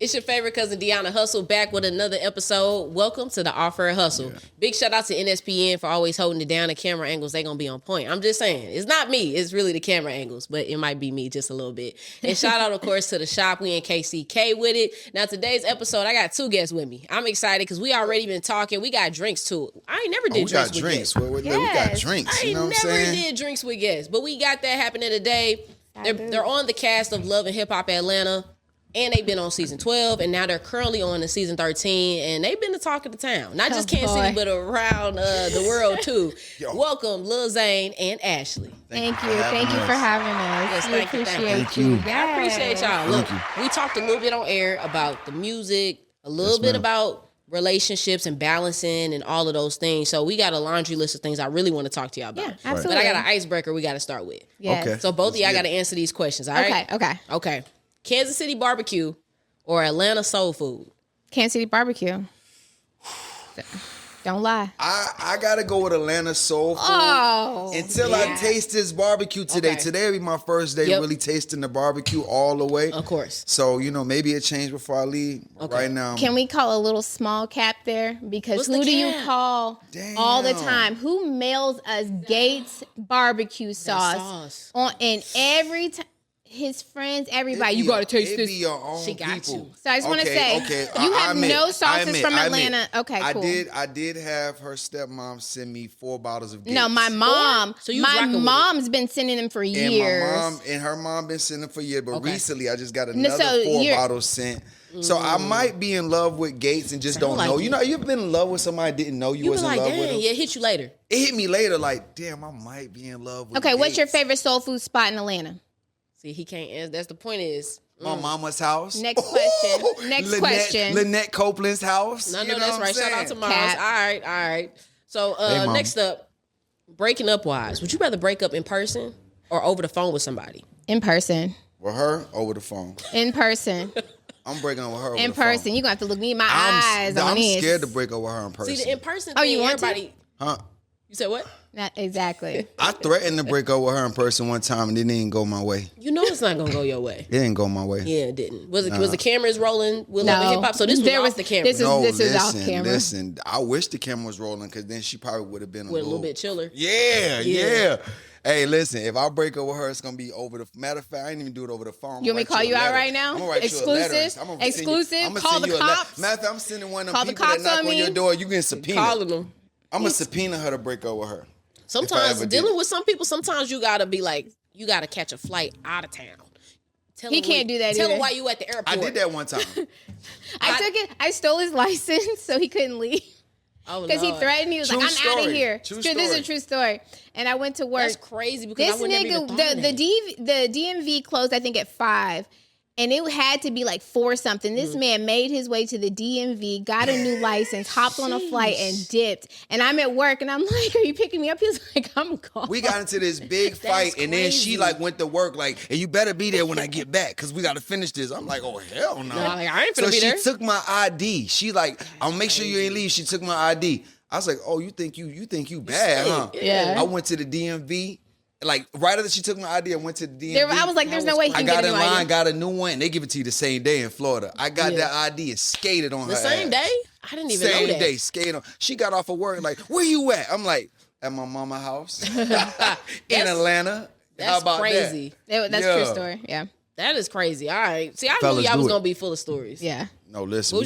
It's your favorite cousin, Deona Hustle, back with another episode. Welcome to the Offer and Hustle. Yeah. Big shout out to NSPN for always holding it down. The camera angles, they going to be on point. I'm just saying, it's not me. It's really the camera angles, but it might be me just a little bit. And shout out, of course, to the shop. We in KCK with it. Now, today's episode, I got two guests with me. I'm excited because we already been talking. We got drinks, too. I ain't never did drinks with guests. We got drinks. I ain't never did drinks with guests, but we got that happening today. They're on the cast of Love and Hip Hop Atlanta. And they've been on season 12, and now they're currently on the season 13, and they've been the talk of the town. Not just Kansas City, but around the world, too. Welcome, Lil Zane and Ashley. Thank you. Thank you for having us. Yes, thank you. Yes. I appreciate y'all. Look, we talked a little bit on air about the music, a little bit about relationships and balancing and all of those things. So we got a laundry list of things I really want to talk to y'all about. Yeah, absolutely. But I got an icebreaker we got to start with. Yes. Okay. So both of y'all got to answer these questions, all right? Okay. Kansas City barbecue or Atlanta soul food? Kansas City barbecue. Don't lie. I gotta go with Atlanta soul food until I taste this barbecue today. Okay. Today will be my first day really tasting the barbecue all the way. Of course. So, maybe it changed before I leave. Okay. Right now. Can we call a little small cap there? Because who do you call all the time? Who mails us Gates barbecue sauce in every time? His friends, everybody. You gotta taste this. Be your own she got people. you. So I just want to say, you have no sauces from Atlanta. Okay, cool. I did have her stepmom send me 4 bottles of Gates. No, my mom. So my mom's been sending them for years. And her mom been sending them for years. But recently, I just got another 4 bottles sent. So I might be in love with Gates and just don't know. You ever been in love with somebody I didn't know you was in love with them? Yeah, it hit you later. It hit me later. Like, damn, I might be in love with. Okay, what's your favorite soul food spot in Atlanta? See, he can't answer. That's the point is. My mama's house. Next question. Next question. Lynette Copeland's house. No, that's right. Shout out to Mars. All right. So next up, breaking up wise. Would you rather break up in person or over the phone with somebody? In person. With her, over the phone. In person. I'm breaking up with her over in the phone. You're going to have to look me in my eyes on this. I'm scared to break up with her in person. See, the in person thing, you want everybody... to? Huh? You said what? Not exactly. I threatened to break up with her in person one time and it didn't go my way. You know it's not gonna go your way. It didn't go my way. Yeah, it didn't. Was the cameras rolling with Love and Hip Hop? So this was off the camera. This is off camera. Listen, I wish the camera was rolling because then she probably would have been a little bit chiller. Yeah. Hey, listen, if I break up with her, it's gonna be over the. Matter of fact, I didn't even do it over the phone. You want me to call you out right now? I'm gonna write exclusive. You a letter. Exclusive. Call the cops. Matter of fact, I'm sending one of them people that knock on your door. You can subpoena. Calling them. I'm gonna subpoena her to break up with her. Sometimes dealing with some people, sometimes you gotta be like, you gotta catch a flight out of town. He can't do that. Tell him why you at the airport. I did that one time. I stole his license so he couldn't leave. Because he threatened. He was like, "I'm out of here." This is a true story. And I went to work. That's crazy because this nigga, the DMV closed, I think, at 5. And it had to be like 4 something. This man made his way to the DMV, got a new license, hopped on a flight, and dipped. And I'm at work, and I'm like, "Are you picking me up?" He's like, "I'm gone." We got into this big fight, and then she went to work and you better be there when I get back because we got to finish this. I'm like, "Oh hell no!" I ain't finna be there. So she took my ID. She "I'll make sure you ain't leave." She took my ID. I was like, "Oh, you think you bad, huh?" Yeah. I went to the DMV. Right after she took my ID, I went to the DMV. I was like, "There's no way he can get a new ID." I got in line, got a new one. They give it to you the same day in Florida. I got that ID and skated on her. The same day? I didn't even know that. Same day, skated on. She got off of work where you at? I'm like, at my mama's house in Atlanta. How about crazy. That's a true story. Yeah. That is crazy. All right. See, I knew y'all was going to be full of stories. Yeah. No, listen.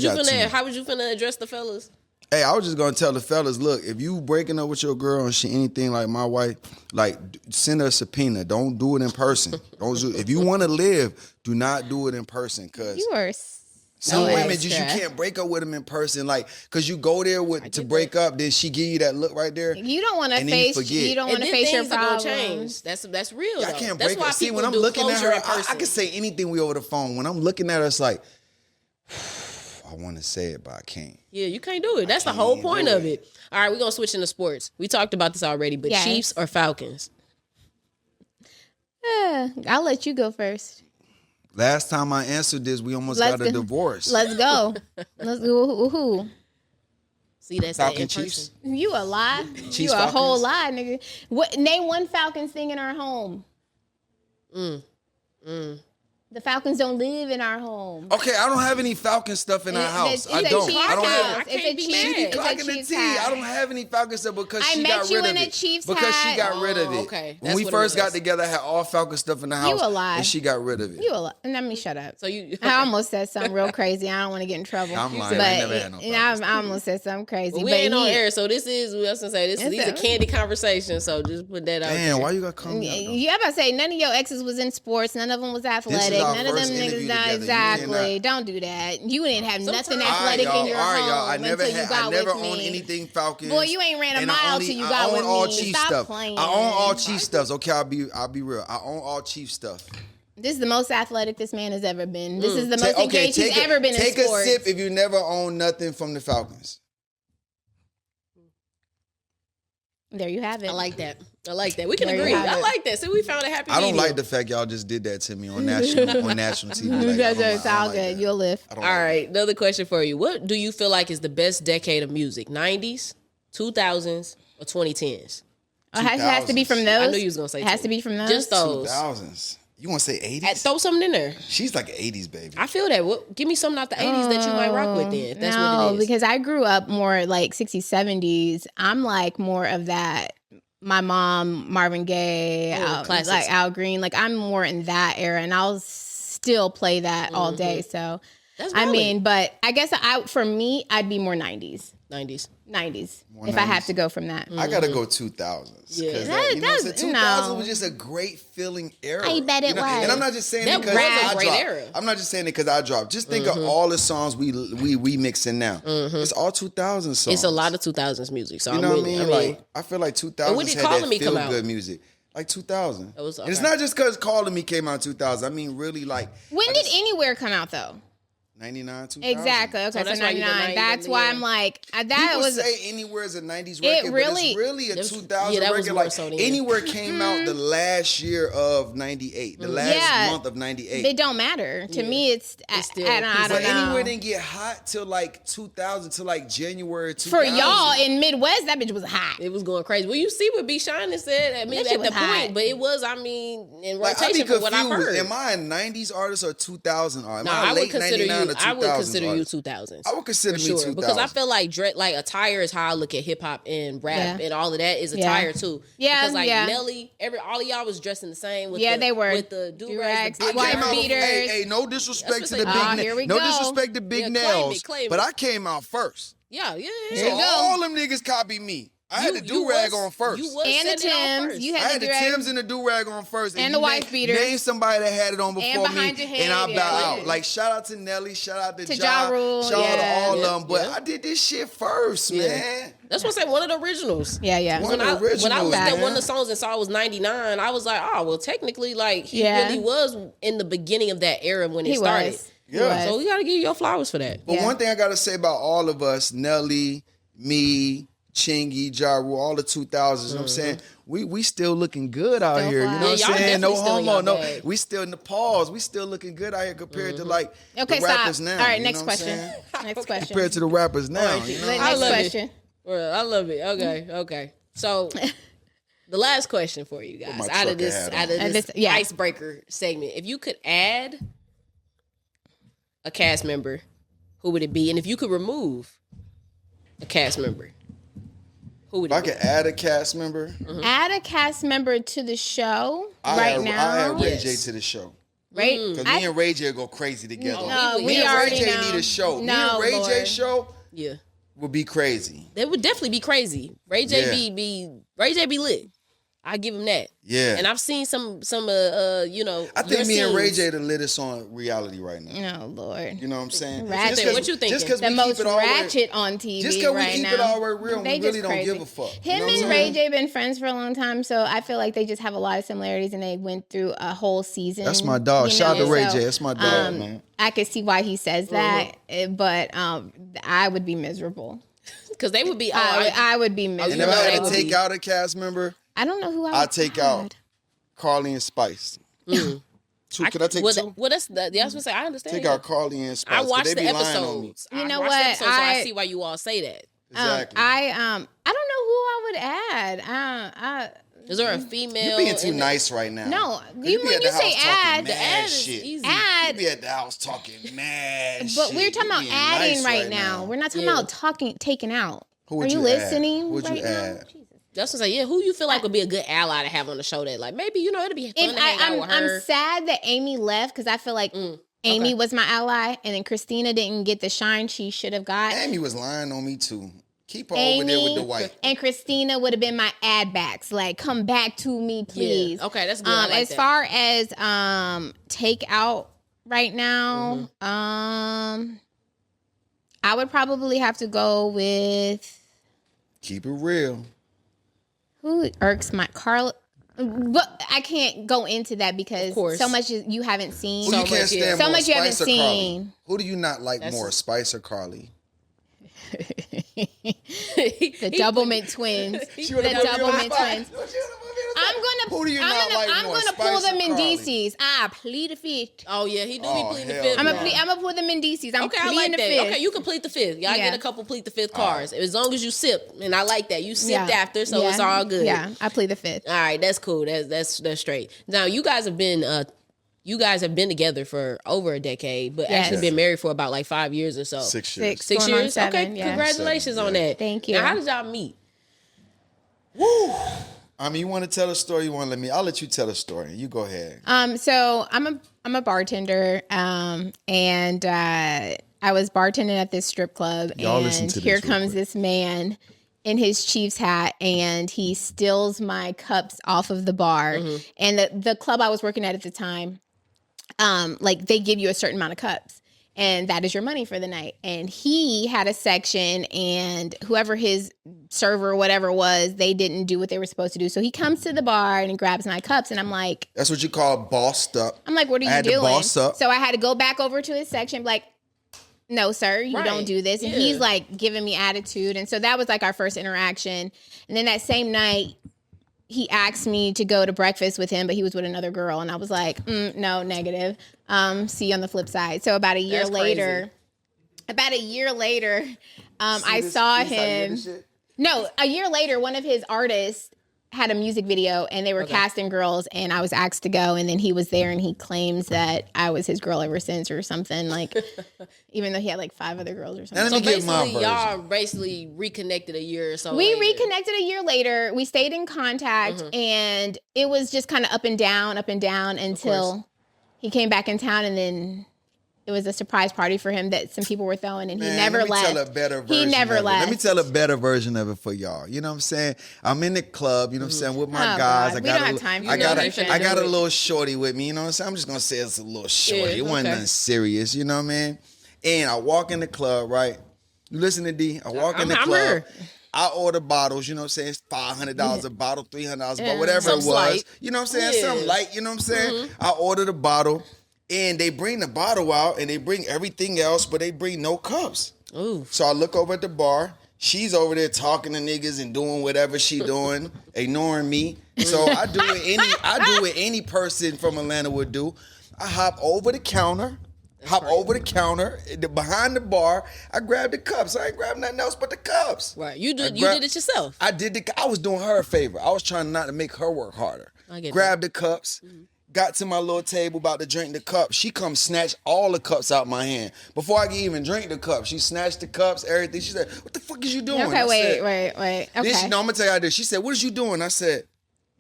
How was you finna address the fellas? Hey, I was just gonna tell the fellas, look, if you breaking up with your girl and she anything like my wife, send her a subpoena. Don't do it in person. If you want to live, do not do it in person. Cause you are some women you can't break up with them in person, cause you go there to break up, then she give you that look right there. You don't want to face. You don't want to face your problems. Change. That's real. I can't break up. See, when I'm looking at her, I can say anything over the phone. When I'm looking at her, it's like, I want to say it, but I can't. Yeah, you can't do it. That's the whole point of it. All right, we're going to switch into sports. We talked about this already, but Chiefs or Falcons? I'll let you go first. Last time I answered this, we almost got a divorce. Let's go. Let's go. Who? See, that's Falcon Chiefs. You a lie. Chiefs, you a Falcons. whole lie, nigga. Name one Falcon thing in our home. The Falcons don't live in our home. Okay, I don't have any Falcon stuff in our house. It's I a don't. Chiefs I don't house. have. It's a be Chiefs. She be It's a clocking the Chiefs T. hat. I don't have any Falcon stuff because I she met got you rid of in a it. Chiefs Because she hat. got rid of it. Okay. When That's we what it first got was. together, I had all Falcon stuff in the house. You a lie. And she got rid of it. You a lot. Let me shut up. So you. I almost said something real crazy. I don't want to get in trouble. I'm lying. But I never had no I almost said something crazy. But we but ain't on air, so this is. I was gonna say these are candy conversations. So just put that out. Damn, there. why you got to come down? You about to say none of your exes was in sports, none of them was athletic, our none of first them niggas interview done together. You exactly. Don't do that. You didn't have nothing athletic in your home I never until you had. got I never with owned me. anything Falcons. Boy, you ain't ran a and mile till you got I with own all me. Chief Stop stuff. playing. I own all Chief stuff. Okay, I'll be real. I own all Chief stuff. This is the most athletic this man has ever been. This is the most engaged he's ever been in sports. Take a sip if you never owned nothing from the Falcons. There you have it. I like that. We can There you agree. have I it. like that. See, we found a happy I don't medium. like the fact y'all just did that to me on national TV. Like, It's all good. You'll live. All right, another question for you. What do you feel like is the best decade of music? 90s, 2000s, or 2010s? Oh, it has to be from those. I knew you was gonna say it has two. to be from those. Just those. 2000s. You want to say 80s? Throw something in there. She's like an 80s baby. I feel that. Give me something out the 80s that you might rock with then. If that's what it is. Because I grew up more like 60s, 70s. I'm like more of that. My mom, Marvin Gaye, classics. like Al Green. Like I'm more in that era, and I'll still play that all day. So, That's I valid. mean, but I guess for me, I'd be more 90s. 90s. 90s. More If I have 90s. to go from that. I gotta go 2000s. Yeah. Because That- you know what I'm saying? that's- 2000 no. was just a great feeling era. I bet it You know? was. And I'm not just saying That it because was a I great dropped. era. I'm not just saying it because I dropped. Just think of all the songs we mixing now. It's all 2000 songs. It's a lot of 2000s music. So You know I'm what I with mean? you. Like I feel like when 2000s did had Calling that Me come feel out? good music. Like 2000. It was- And it's okay. not just because Calling Me came out in 2000. I mean, really, like When did Anywhere come out though? 99, 2000. Exactly. Okay, so that's why you go 99. 90, That's why yeah. I'm like that People was. say Anywhere is a 90s It record, really- but it's really a That's- 2000 yeah, that was record. more Like so then. Anywhere came out the last year of 98, the last Yeah. month of 98. It don't matter to me. It's still I But don't know. Anywhere didn't get hot till like 2000, till like January 2000. For y'all in Midwest, that bitch was hot. It was going crazy. Well, you see what B. Shine said at That shit at the was hot. point, but it was, I mean, in Like, I be rotation for what I've confused. heard. Am I a 90s artist or 2000 artist? No, Am I I a would late consider 99 you. or 2000 I would consider you artist? 2000s. I would consider for me sure 2000. because I feel like like attire is how I look at hip hop and rap Yeah. and all of that is Yeah. attire too. Yeah, because like yeah. Nelly, all of y'all was dressing the same. With Yeah, the, they were. with the do-rags, the Do-rags, big wife came out- hair. beaters. Hey, no disrespect That's to what the they- big Ah, here we no go. disrespect to big Yeah, nails, claim it. but I came out first. Yeah, yeah. So all them niggas copied me. I had the do-rag on first. You was And the setting it on Timbs. first. You I had had the the do-rag. Timbs and the do-rag on first. And you the wife beaters. Name somebody that had it on before behind me, your head, and I yeah. bow out. Like, shout out to Nelly, shout out to To Ja Ja Rule, shout out yeah. to all Yeah, of them. But yeah. I did this shit first, man. That's what I said. One of the originals. Yeah, yeah. One When of the I was originals, at man. one of the songs and saw it was 99, I was like, oh, well, technically, like, he Yeah. really was in the beginning of that era when it He started. was. Yeah. So we got to give you your flowers for that. But Yeah. one thing I gotta say about all of us, Nelly, me, Chingy, Ja Rule, all the 2000s, you know what I'm saying? We still looking good out Still here. fly. You know Yeah, what y'all I'm saying? No definitely still in homo. y'all No, bag. we still in the pause. We still looking good out here compared to like Okay, the rappers stop. now. All right, you next know what I'm question. saying? Next question. Compared to the rappers now. You know? Next I love it. question. Well, I love it. Okay, okay. So the last question for you guys my out of trucker this hat out on. of And this this- yeah. icebreaker segment, if you could add a cast member, who would it be? And if you could remove a cast member, who would If I it be? could add a cast member, Add a cast member to the show I right now. add Ray Yes. J to the show. right? Because me and Ray J go crazy together. No, Me we me and already Ray J know. need a show. No, me and Ray J Lord. show Yeah, would be crazy. that would definitely be crazy. Ray J Yeah. Ray J be lit. I give him that. Yeah. And I've seen some you know. I think your me and Ray scenes. J the littest on reality right now. Oh Lord. You know what I'm saying? Ratchet. Just 'cause- What you thinking? Just because The we most keep it all ratchet on TV Just because we right keep now. it all real, They we really just don't crazy. give a fuck. You Him know what and I'm Ray saying? J been friends for a long time, so I feel like they just have a lot of similarities, and they went through a whole season. That's my dog. you Shout out know, to Ray so, J. That's my dog, man. I could see why he says that, but I would be miserable. Because they would be. I would be And miserable. if I know had they to would take be. out a cast member, I don't know who I would I'll take out add. Carly and Spice. Two. Could I take well, two? Well, that's I was gonna say. I understand. Take yeah. out Carly and Spice. I 'cause watched they the be lying on me. episodes. You I know watched what? the episodes, so I I- see why you all say that. Exactly. I don't know who I would add. Is there a female? You're being too nice right now. No, You when you say ad, the ad is easy. You be at the house talking mad but shit. we're talking about being adding nice right now. We're not talking about taking out. Who would Are you add? listening Who would right you now? add? That's what I'm saying. Yeah, who you feel like would be a good ally to have on the show that, like, maybe, you know, it'd be fun to hang out with her. I'm sad that Amy left because I feel like Amy was my ally, and then Christina didn't get the shine she should have got. Amy was lying on me too. Keep her over there with the white. And Christina would have been my ad backs. Like, come back to me, please. Yeah. Okay, that's good. I like as that. far as take out right now, I would probably have to go with Keep it real. who irks my Carla. But I can't go into that because so much you haven't seen. Who you can't stand so more, much you haven't Spice or Carly? seen. Who do you not like more, Spice or Carly? The Doublemint twins. The Doublemint twins. Who do you not like I'm more, gonna Spice pull them or in Carly? DCs. Plead the fifth. Oh, yeah, he do be pleading the hell fifth. I'm no. gonna pull them in DCs. I'm Okay, I pleading like the that. fifth. Okay, you can plead the fifth. Y'all get a couple plead the fifth cards. As long as you sip, and I like that. You sipped after, so it's all good. Yeah, I plead the fifth. All right, that's cool. That's straight. Now, you guys have been together for over a decade, but actually been married for about like 5 years or so. 6 years. 6 going on years? 7, Okay, yeah. congratulations on that. Thank you. Now, how did y'all meet? Woo! I mean, you want to tell a story? You want to let me? I'll let you tell a story. You go ahead. So I'm a bartender, and I was bartending at this strip club, Y'all listen and to this here real comes quick. this man in his Chiefs hat, and he steals my cups off of the bar. And the club I was working at the time, like they give you a certain amount of cups, and that is your money for the night. And he had a section, and whoever his server or whatever was, they didn't do what they were supposed to do. So he comes to the bar and he grabs my cups, and I'm like, That's what you call bossed up. I'm like, what are you I had to doing? boss up. So I had to go back over to his section, like, no, sir, you don't do this. And he's like giving me attitude. And so that was like our first interaction. And then that same night, he asked me to go to breakfast with him, but he was with another girl. And I was like, no, negative. See you on the flip side. So about a year later, I saw him. No, a year later, one of his artists had a music video and they were casting girls, and I was asked to go, and then he was there and he claims that I was his girl ever since or something, like, even though he had like 5 other girls or something. Let So me get my basically, version. y'all basically reconnected a year or so We later. reconnected a year later. We stayed in contact, and it was just kind of up and down until he came back in town, and then it was a surprise party for him that some people were throwing, and he never left. Let me tell a better version. He never of it. left. Let me tell a better version of it for y'all. You know what I'm saying? I'm in the club, you know what I'm saying, with my Oh, guys. God. We don't have time for I got that. I got a little shorty with me, you know what I'm saying? I'm just gonna say it's a little shorty. It wasn't nothing serious, you know what I mean? And I walk in the club, right? You listen to D. I walk in the I'm club. here. I order bottles, you know what I'm saying? It's $500 a bottle, $300 a bottle, whatever Some it was. slight. You know what I'm saying? Yeah. Something light, you know what I'm saying? I order the bottle, and they bring the bottle out, and they bring everything else, but they bring no cups. Ooh. So I look over at the bar. She's over there talking to niggas and doing whatever she doing, ignoring me. So I do what any person from Atlanta would do. I hop over the counter. Behind the bar. I grab the cups. I ain't grab nothing else but the cups. Right. You did it yourself. I was doing her a favor. I was trying not to make her work harder. I get Grabbed the cups. Got to my little table about to drink the cup. She come snatch all the cups out my hand. Before I can even drink the cup, she snatched the cups, everything. She said, "What the fuck is you doing?" Okay, I said, wait. Okay. I'm gonna tell you how this. She said, "What is you doing?" I said,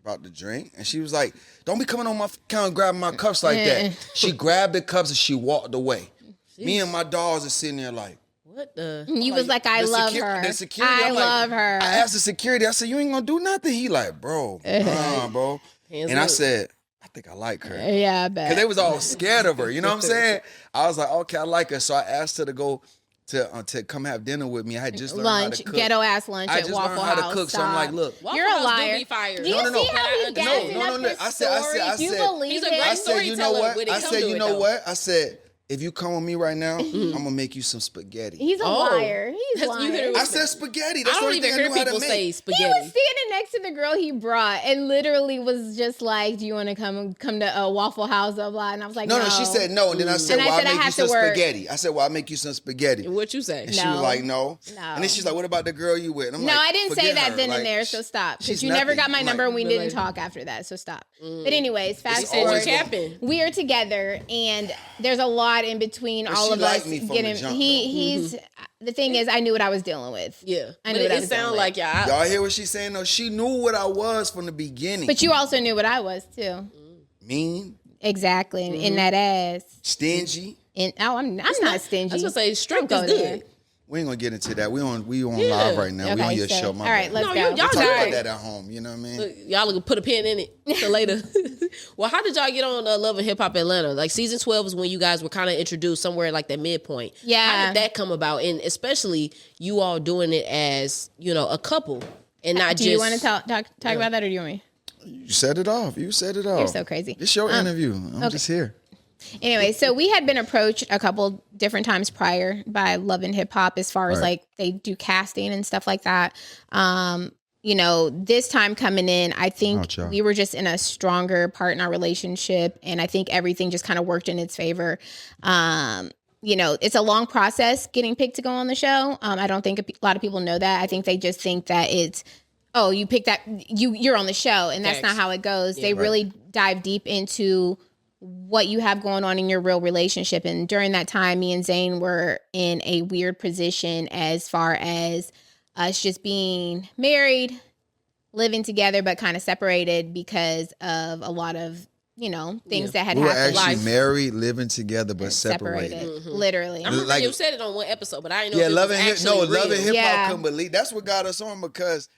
"About to drink." And she was like, "Don't be coming on my counter grabbing my cups like that." She grabbed the cups and she walked away. Me and my dogs are sitting there like, What the? You was like, I love her. The security, I I'm love her. I asked the security, I said, "You ain't gonna do nothing?" He like, "Bro, bro." Hands And I up. said, "I think I like her." Yeah, I bet. Because they was all scared of her. You know what I'm saying? I was like, okay, I like her. So I asked her to go to come have dinner with me. I had just learned how lunch, to cook. ghetto ass lunch I at just Waffle learned how House. to cook. So I'm like, look. Waffle You're a House do liar. be fired. Do you No, no, see no. how he's No, gassing no, up no. his I said, stories? You He's believe a it? great I said, you know storyteller what? when it I come said, to you it, know though. what? I said, if you come with me right now, I'm gonna make you some spaghetti. He's a liar. He's That's- you lying. hear it I said spaghetti. That's I the don't only even thing I hear knew how to people make. say spaghetti. He was standing next to the girl he brought and literally was just like, "Do you want to come to a Waffle House?" Blah blah. And I was like, No, she said no, and then I said, And I "Well, said, I'll I make you have to some work. spaghetti." I said, "Well, I'll make you some spaghetti." And what you say? And she was like, "No." And then she's like, "What about the girl you with?" And I'm No, like, I didn't say "Forget that her. then Like, and there, so stop. Because she's you never nothing. got my I'm number like, and we didn't talk after that, so stop. But anyways, fast It's forward. always What happened? We are together, and there's a lot in between But all she of liked us me from getting. the jump, He's the thing is, I knew what I was dealing with. Yeah. I But knew what I it was sounds dealing like Y'all hear what she's saying? though? She knew what I was from the beginning. But you also knew what I was too. Mean, Exactly, in that ass. stingy. And I'm not stingy. I was gonna say strength Don't is go good. there. We ain't gonna get into that. We on Yeah. live right now. We Okay, on your so- show. My all right, bad. let's No, go. y'all Talk good. about that at home. You know what I mean? Y'all can put a pin in it till later. Well, how did y'all get on Love and Hip Hop Atlanta? Like season 12 is when you guys were kind of introduced somewhere like that midpoint. Yeah. How did that come about? And especially you all doing it as, a couple and not Do just. you want to talk about that, or do you want me? You set it off. You set it off. You're so crazy. It's your interview. I'm just here. Anyway, so we had been approached a couple different times prior by Love and Hip Hop as far as Right. like they do casting and stuff like that. This time coming in, I think Ouch, y'all. we were just in a stronger part in our relationship, and I think everything just kind of worked in its favor. It's a long process getting picked to go on the show. I don't think a lot of people know that. I think they just think that it's, oh, you picked that, you're on the show, and that's Facts. not how it goes. They really dive deep into what you have going on in your real relationship. And during that time, me and Zane were in a weird position as far as us just being married, living together, but kind of separated because of a lot of, things that had We were happened. actually married, living together, but separated. Literally. I remember Like- you said it on one episode, but I didn't know Yeah, if it love was and hip. actually No, real. love and hip hop Yeah. couldn't believe. That's what got us on because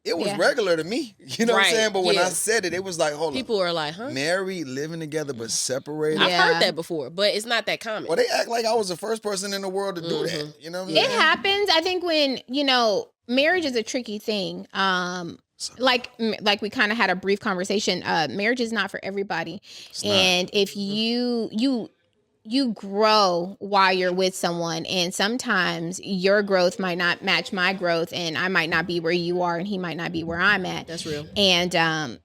it was Yeah. regular to me. You know what I'm Right, saying? But when yeah. I said it, it was like, hold People on. are like, huh? Married, living together, but separated. I've Yeah. heard that before, but it's not that common. Well, they act like I was the first person in the world to do that. You know what I'm It saying? happens. I think when, marriage is a tricky thing. Like we kind of had a brief conversation. Marriage is not for everybody. And if you grow while you're with someone, and sometimes your growth might not match my growth, and I might not be where you are and he might not be where I'm at. That's real. And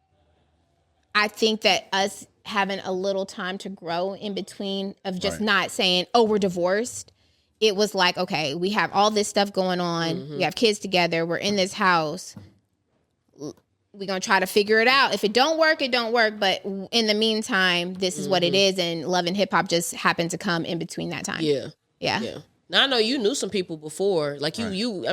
I think that us having a little time to grow in between of just Right. not saying, oh, we're divorced. It was like, okay, we have all this stuff going on. We have kids together. We're in this house. We're going to try to figure it out. If it don't work, it don't work. But in the meantime, this is what it is. And Love and Hip Hop just happened to come in between that time. Yeah. Yeah. Yeah. Now I know you knew some people before. Like you you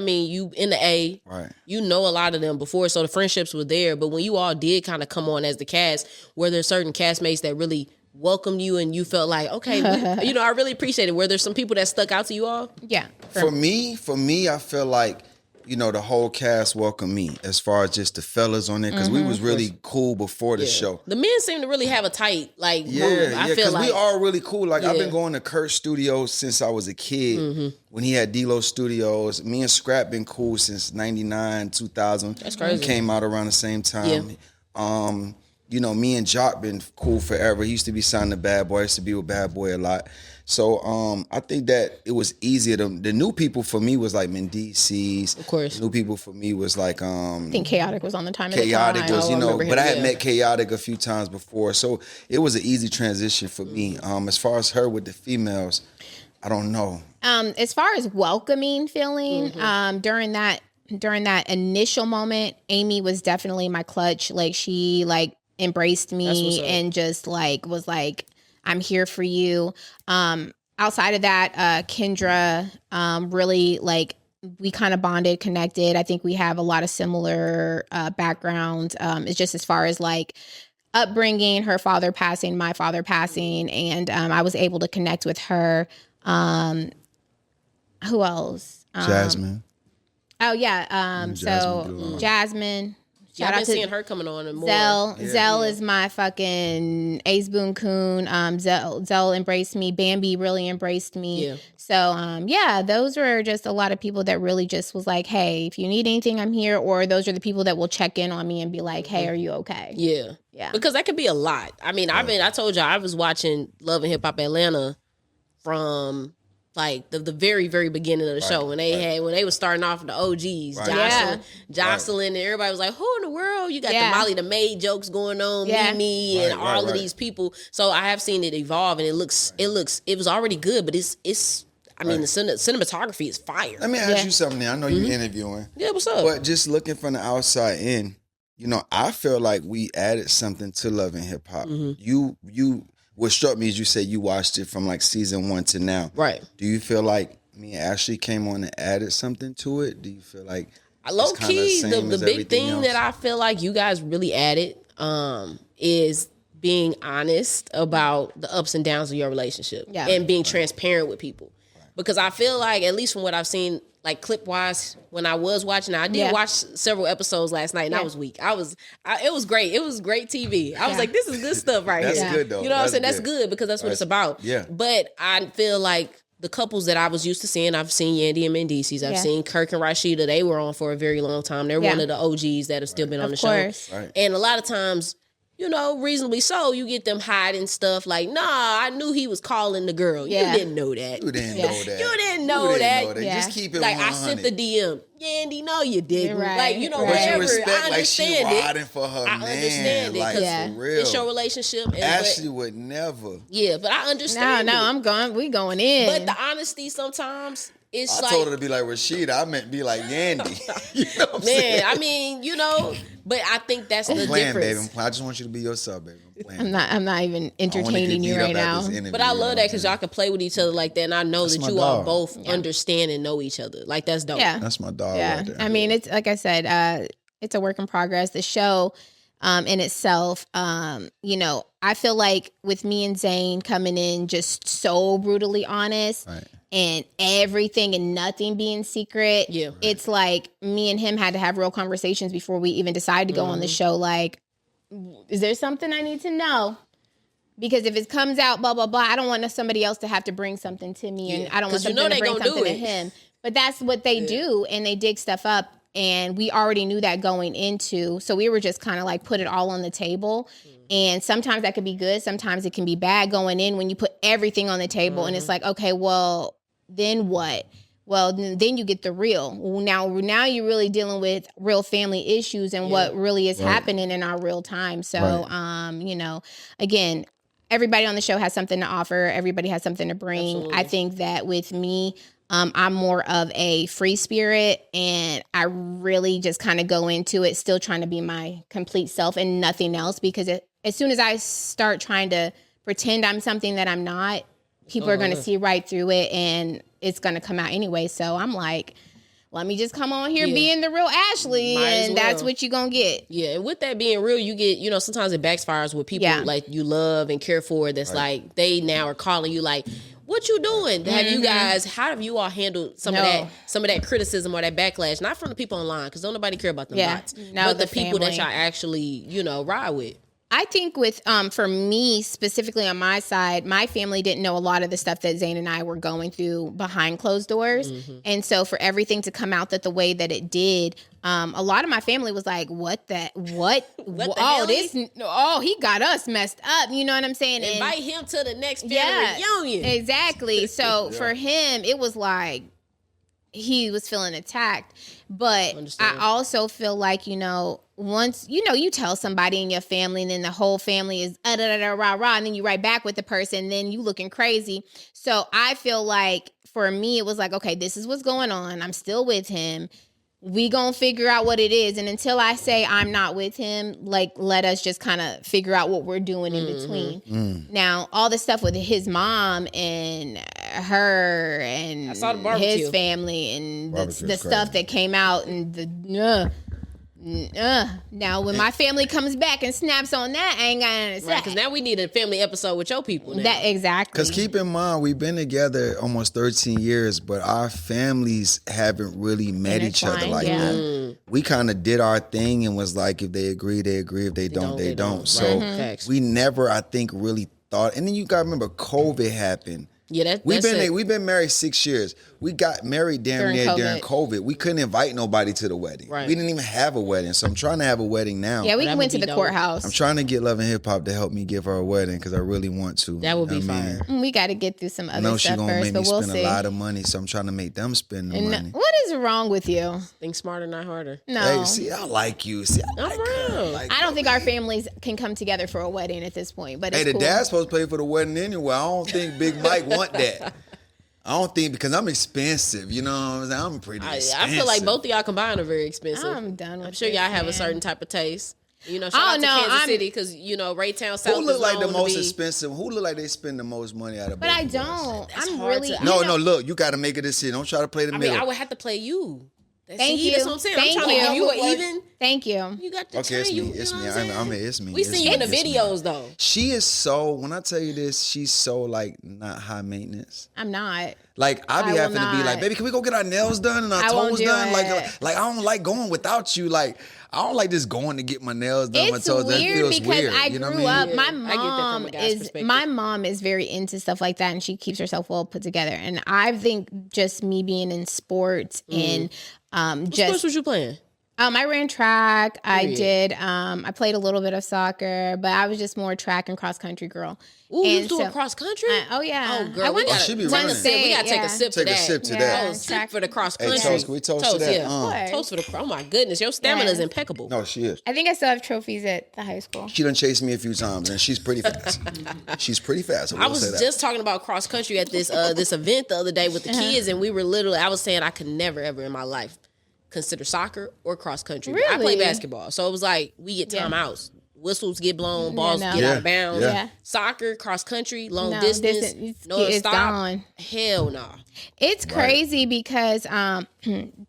in the A. Right. You know a lot of them before, so the friendships were there. But when you all did kind of come on as the cast, were there certain castmates that really welcomed you and you felt like, okay, I really appreciate it. Were there some people that stuck out to you all? Yeah. For me, I feel like, the whole cast welcomed me as far as just the fellas on there because we was really cool before the show. The men seem to really have a tight group. I feel because like we are really cool. Like I've Yeah. been going to Kurt's studios since I was a kid. When he had D-Lo Studios, me and Scrap been cool since '99, 2000. That's crazy. We came out around the same time. Me and Jock been cool forever. He used to be signed to Bad Boy. I used to be with Bad Boy a lot. So I think that it was easier. The new people for me was like Mendices. Of course. New people for me was like I think Chaotic was on the time. Chaotic at the time. was, I remember him, but I had yeah. met Chaotic a few times before. So it was an easy transition for me. As far as her with the females, I don't know. As far as welcoming feeling, during that initial moment, Amy was definitely my clutch. Like she embraced That's what's me up. and just was like, I'm here for you. Outside of that, Kendra, really we kind of bonded, connected. I think we have a lot of similar backgrounds. It's just as far as upbringing, her father passing, my father passing, and I was able to connect with her. Who else? Jasmine. Oh yeah. Jasmine So Gillan. Jasmine. Yeah, Shout I've out been to seeing her coming on and more. Zell is my fucking ace boon coon. Zell embraced me. Bambi really embraced me. Yeah. So those were just a lot of people that really just was like, hey, if you need anything, I'm here. Or those are the people that will check in on me and be like, hey, are you okay? Yeah. Yeah. Because that could be a lot. I mean, I told y'all I was watching Love and Hip Hop Atlanta from like the very, very beginning of the show when they were starting off with the OGs, Jocelyn, and everybody was like, who in the world? You got the Molly the Maid jokes going on, Mimi, and all of these people. So I have seen it evolve, and it was already good, but it's I mean, the cinematography is fire. Let me ask you something now. I know you're interviewing. Yeah, what's up? But just looking from the outside in, you know, I feel like we added something to Love and Hip Hop. What struck me is you said you watched it from like season 1 to now. Right. Do you feel like me and Ashley came on and added something to it? Do you feel like low key the big thing else? That I feel like you guys really added is being honest about the ups and downs of your relationship and being transparent with people. Because I feel like, at least from what I've seen, like clip wise, when I was watching, I did watch several episodes last night, and I was weak. It was great. It was great TV. I was like, this is good stuff right here. That's good though. You know what I'm saying? That's good because that's what it's about. Yeah. But I feel like the couples that I was used to seeing, I've seen Yandy and Mendeecees. I've seen Kirk and Rashida. They were on for a very long time. They're one of the OGs that have still been on the show. Right. And a lot of times, you know, reasonably so, you get them hiding stuff like, nah, I knew he was calling the girl. You didn't know that. You didn't know that. You didn't know that. Yeah. Just keep it like 100. I sent the DM. Yandy, no, you didn't. Right. Like, you know, Right. whatever. But you respect, I like she understand riding for her I man. understand it. Like, for real. It's your relationship. And, Ashley would never. Yeah, but I understand We going in. But the honesty sometimes, it's I like. told her to be like Rashida. I meant be like Yandy. You know what I'm saying? I mean, you know, but I think that's I'm the playing, difference. baby. I'm playing. I just want you to be yourself, baby. I'm playing. I'm not even entertaining you right now. But I love that because y'all can play with each other like that, and I know that you all both understand and know each other. Like, that's dope. Yeah. That's my dog Yeah. right there. I mean, it's like I said, it's a work in progress. The show in itself, you know, I feel like with me and Zane coming in just so brutally honest and everything and nothing being secret, it's like me and him had to have real conversations before we even decided to go on the show. Like, is there something I need to know? Because if it comes out, blah, blah, blah, I don't want somebody else to have to bring something to me, and I don't want something to bring something to him. But that's what they do, and they dig stuff up, and we already knew that going into, so we were just kind of like put it all on the table. And sometimes that could be good, sometimes it can be bad going in when you put everything on the table, and it's like, okay, well, then what? Well, then you get the real. Now you're really dealing with real family issues and what really is happening in our real time. So, you know, again, everybody on the show has something to offer. Everybody has something to bring. Absolutely. I think that with me, I'm more of a free spirit, and I really just kind of go into it still trying to be my complete self and nothing else, because as soon as I start trying to pretend I'm something that I'm not, people are going to see right through it, and it's going to come out anyway. So I'm like, let me just come on here being the real Ashley, and that's what you're going to get. Yeah, and with that being real, you get, you know, sometimes it backfires with people like you love and care for, that's like, they now are calling you like, what you doing? Have you guys, how have you all handled some of that criticism or that backlash? Not from the people online, because don't nobody care about the bots, but the people that y'all actually, you know, ride with. I think with, for me, specifically on my side, my family didn't know a lot of the stuff that Zane and I were going through behind closed doors. And so for everything to come out the way that it did, a lot of my family was like, what the hell? He got us messed up. You know what I'm saying? Invite him to the next family reunion. Exactly. So for him, it was like, he was feeling attacked. But I also feel like, you know, once, you know, you tell somebody in your family and then the whole family is rah, and then you write back with the person, then you looking crazy. So I feel like for me, it was like, okay, this is what's going on. I'm still with him. We gonna figure out what it is. And until I say I'm not with him, like, let us just kind of figure out what we're doing in between. Now, all the stuff with his mom and her and his family and the stuff that came out and the now when my family comes back and snaps on that, I ain't gonna say. Right, because now we need a family episode with your people now. That exactly. Because keep in mind, we've been together almost 13 years, but our families haven't really met each other like that. We kind of did our thing and was like, if they agree, they agree. If they don't, they don't. So we never, I think, really thought. And then you got to remember, COVID happened. Yeah, We've been married 6 years. We got married during COVID. We couldn't invite nobody to the wedding. Right. We didn't even have a wedding. So I'm trying to have a wedding now. Yeah, we went to the courthouse. I'm trying to get Love and Hip Hop to help me give her a wedding because I really want to. That would be fire. We got to get through some other stuff I know she's gonna make me spend a lot see. of money, so I'm trying to make them spend the money. What is wrong with you? Think smarter, not harder. No. Hey, see, I like you. See, I like her. Like, I don't think our families can come together for a wedding at this point. But it's the cool. dad's supposed to pay for the wedding anyway. I don't think Big Mike want that. I don't think because I'm expensive. You know what I'm saying? I'm pretty expensive. I feel like both of y'all combined are very expensive. I'm done with I'm sure this, y'all have man. a certain type of taste. You know, shout out to Kansas City because, you know, Raytown South Who look is like the known to most be- expensive? Who look like they spend the most money out of But both I of us? don't. That's I'm hard really to- No, look, you got to make a decision. Don't try to play the I mean, middle. I would have to play you. Thank you. That's what I'm saying. Thank I'm trying to give you. you an even. Thank you. You got to Okay, it's you. me. It's you know me. what I'm saying? I mean, it's me. We It's see me. you in the It's me. videos, though. She is so, when I tell you this, she's so like not high maintenance. I'm not. Like I be I will having to be like, not. baby, can we go get our nails done and our I won't toes do done? it. Like I don't like going without you. Like I don't like just going to get my nails done, my It's toes done. It weird feels because weird. I You know grew what I up. mean? My I get that from mom a guy's perspective. is very into stuff like that, and she keeps herself well put together. And I think just me being in sports and What sports was you playing? I ran track. I Period. did. I played a little bit of soccer, but I was just more track and cross country girl. Ooh, you And was doing so- cross country? Oh yeah. Oh, girl, I we went gotta, she be take a running. sip. We gotta take Yeah. a sip Take for a that. sip to Yeah. that. Oh, sip for the cross Hey, country. toast, can we toast to that? Yeah. course. Toast for the. Oh my goodness, your stamina is Yeah. impeccable. No, she is. I think I still have trophies at the high school. She done chased me a few times, and she's pretty fast. She's pretty fast. I was just talking about cross country at this this event the other day with the kids, and we were literally. I was saying I could never ever in my life consider soccer or cross country. I play Really? basketball, so it was like we get Yeah. timeouts. Whistles get blown, balls no. get Yeah. out of bounds. Yeah. Soccer, cross country, long No, distance, it's no stop. gone. Hell no. It's crazy because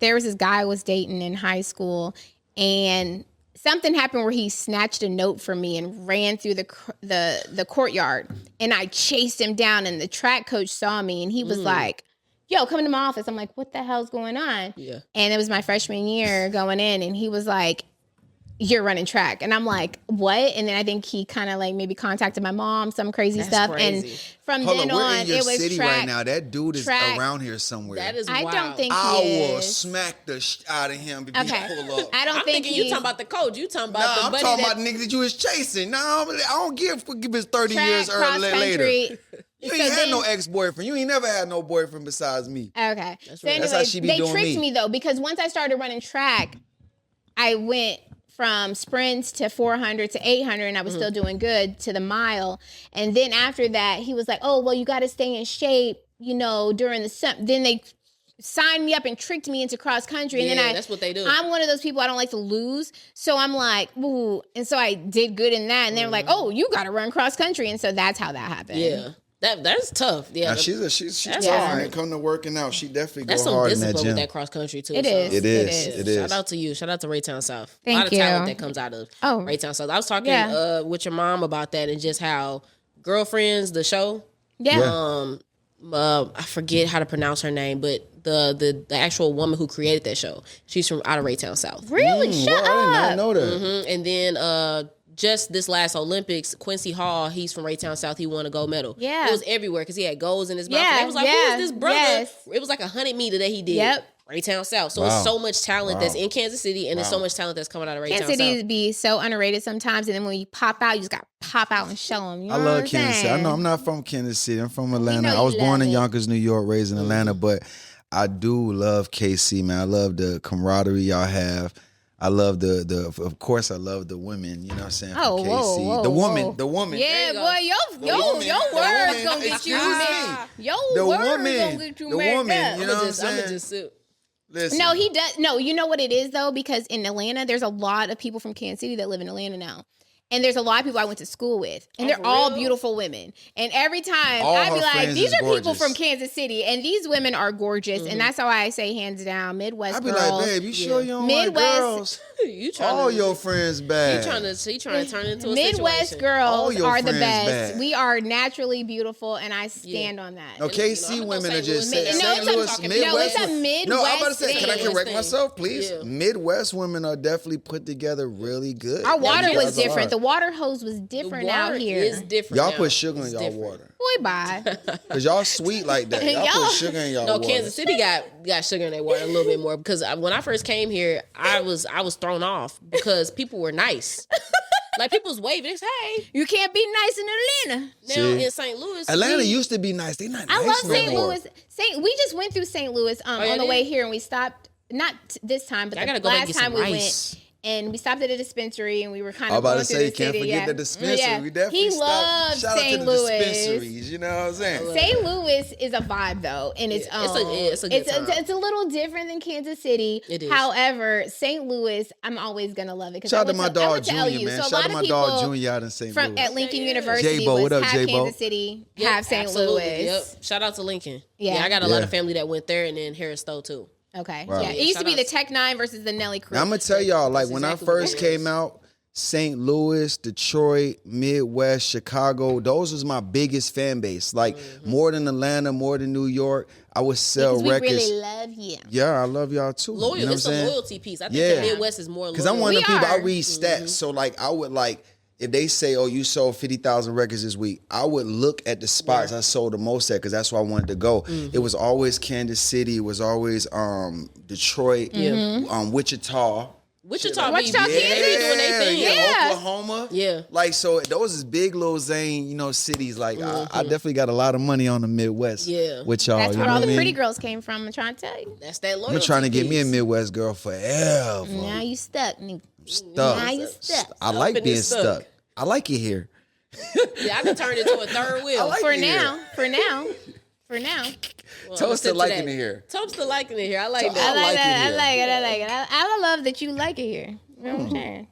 there was this guy I was dating in high school, and something happened where he snatched a note from me and ran through the courtyard, and I chased him down, and the track coach saw me, and he was like, "Yo, come into my office." I'm like, "What the hell's going on?" Yeah. And it was my freshman year going in, and he was like, "You're running track." And I'm like, "What?" And then I think he kind of like maybe contacted my mom, some crazy stuff. crazy. And from Hold then on, we're on, in your it was city track. right now. That dude is track. around here somewhere. That is I wild. don't think I he will is. smack the out of him if Okay. he pull up. I don't I'm think thinking you he's talking about the coach. You talking about Nah, the I'm buddy talking that about the nigga that you was chasing. Nah, I don't give his 30 track, years cross later. country. You So ain't had then- no ex-boyfriend. You ain't never had no boyfriend besides me. Okay. So right. anyways, That's how she be they doing tricked me. me though, because once I started running track, I went from sprints to 400 to 800, and I was still doing good to the mile. And then after that, he was like, "Oh, well, you got to stay in shape, you know, during the summer." Then they signed me up and tricked me into cross country. And Yeah, then that's what they do. I'm one of those people I don't like to lose. So I'm like, ooh. And so I did good in that. And they're like, "Oh, you got to run cross country." And so that's how that happened. Yeah. That's tough. Yeah. Now, she's That's tough hard. when it come to working out. She definitely That's go some hard in that discipline gym. with that cross country too. It so. is. It is. It is. Shout out to you. Shout out to Raytown South. Thank a lot of you. talent that comes out of Raytown South. I was talking Yeah. with your mom about that and just how Girlfriends, the show. Yeah. I forget how to pronounce her name, but the actual woman who created that show, she's from out of Raytown South. Really? Shut Well, I did not up. know that. And then just this last Olympics, Quincy Hall, he's from Raytown South. He won a gold medal. Yeah. It was everywhere because he had golds in his mouth. Yeah, And it was like, yeah, who is this brother? yes. It was like 100 meter that he did. Yep. Raytown South. So Wow. it's so much talent that's Wow. in Kansas City, and there's so much talent that's coming out of Raytown Kansas City South. be so underrated sometimes, and then when you pop out, you just got to pop out and show them. You know I what love I'm Kansas City. I saying? know I'm not from Kansas City. I'm from Atlanta. know I was you born love in it. Yonkers, New York, raised in Atlanta, but I do love KC, man. I love the camaraderie y'all have. I love the of course I love the women, you know what I'm saying? from Oh, whoa, KC. whoa, the woman, whoa. the woman. Yeah, you go. boy, your woman, your the words woman, gonna get you excuse mad. me. Your The words woman, gonna get you the mad woman, up. you know what I'm I'm saying? just sit. Listen. No, he does. No, you know what it is though, because in Atlanta, there's a lot of people from Kansas City that live in Atlanta now. And there's a lot of people I went to school with, and they're for all real? beautiful women. And every time All I be her like, friends these is are people gorgeous. from Kansas City, and these women are gorgeous. And that's why I say hands down, Midwest I be girls. like, babe, you sure you don't like Midwest- girls? You trying All to, your friends bad. he trying to turn it into a Midwest situation. All girls your are the friends best. bad. We are naturally beautiful, and I stand on that. No, KC I'm gonna women go are just St. Louis. No, St. it's a- Louis, no, Midwest. it's a Midwest No, I'm about to say, can I thing. correct Thing. myself, please? Yeah. Midwest women are definitely put together really good. Our water You was guys are. different. The water hose was different out here. Is different. Y'all now. put sugar in It's y'all different. water. Boy, bye. Cause y'all sweet like that. Y'all put sugar in y'all No, water. Kansas City got sugar in their water a little bit more because when I first came here, I was thrown off because people were nice. Like people was waving, it's, hey. You can't be nice in Atlanta. Now See? in St. Louis, Atlanta used to be nice. They not I nice love no St. more. Louis. We just went through St. Louis yeah, on the did? way here, and we stopped. Not this time, but I the gotta go back and last get time some we rice. went. And we stopped at a dispensary, and we were kind I was of about going to through say, the you can't city. forget Yeah. the dispensary. Yeah. We definitely He stopped. loves Shout out St. to the Louis. dispensaries. You know what I'm saying? St. Louis is a vibe though, in its own. It's a good time. It's a little different than Kansas City. It is. However, St. Louis, I'm always gonna love it. Shout out to my dog Junior, Junior, man. So a Shout lot out to of my dog people Junior out in St. from Louis. at Lincoln Yeah. University J-Bo, was what up, half J-Bo? Kansas City, Yep, half St. absolutely. Louis. Yep. Shout out to Lincoln. Yeah. I got a lot Yeah. of family that went there, and then Harris Stowe too. Okay. Wow. Yeah. It used to be Shout the out. Tech Nine versus the Nelly Crew. Now, I'm gonna tell y'all, like That's when exactly I what first it came is. out, St. Louis, Detroit, Midwest, Chicago, those was my biggest fan base. Like more than Atlanta, more than New York. I would sell because we records. really love you. Yeah, I love y'all too. Loyal, you know it's what I'm a saying? loyalty piece. I think Yeah. the Midwest is more loyal. Because I'm one of We the people, I are. read stats. So like I would like, if they say, oh, you sold 50,000 records this week, I would look at the spots I sold the most at because that's where I wanted to go. It was always Kansas City. It was always Detroit, Wichita. Wichita, Wichita, be, they be doing their thing. Yeah. Oklahoma. Yeah. Like, so those is big Lil Zane, cities. Like, I definitely got a lot of money on the Midwest. Yeah. With y'all, That's you where know all what I the mean? pretty girls came from. I'm trying to tell you. That's that loyalty I've been trying to get me a piece. Midwest girl forever. Now you stuck, nigga. Stuck. Now you stuck. I like and being it's stuck. stuck. I like it here. Yeah, I can turn it into a third wheel. I like For it here. now. For now. For now. Well, Toast I'm to liking that. it here. Toast to liking it here. I like I I that. like like that. it I here. like it. I like it. I love that you like it here. You know what I'm saying?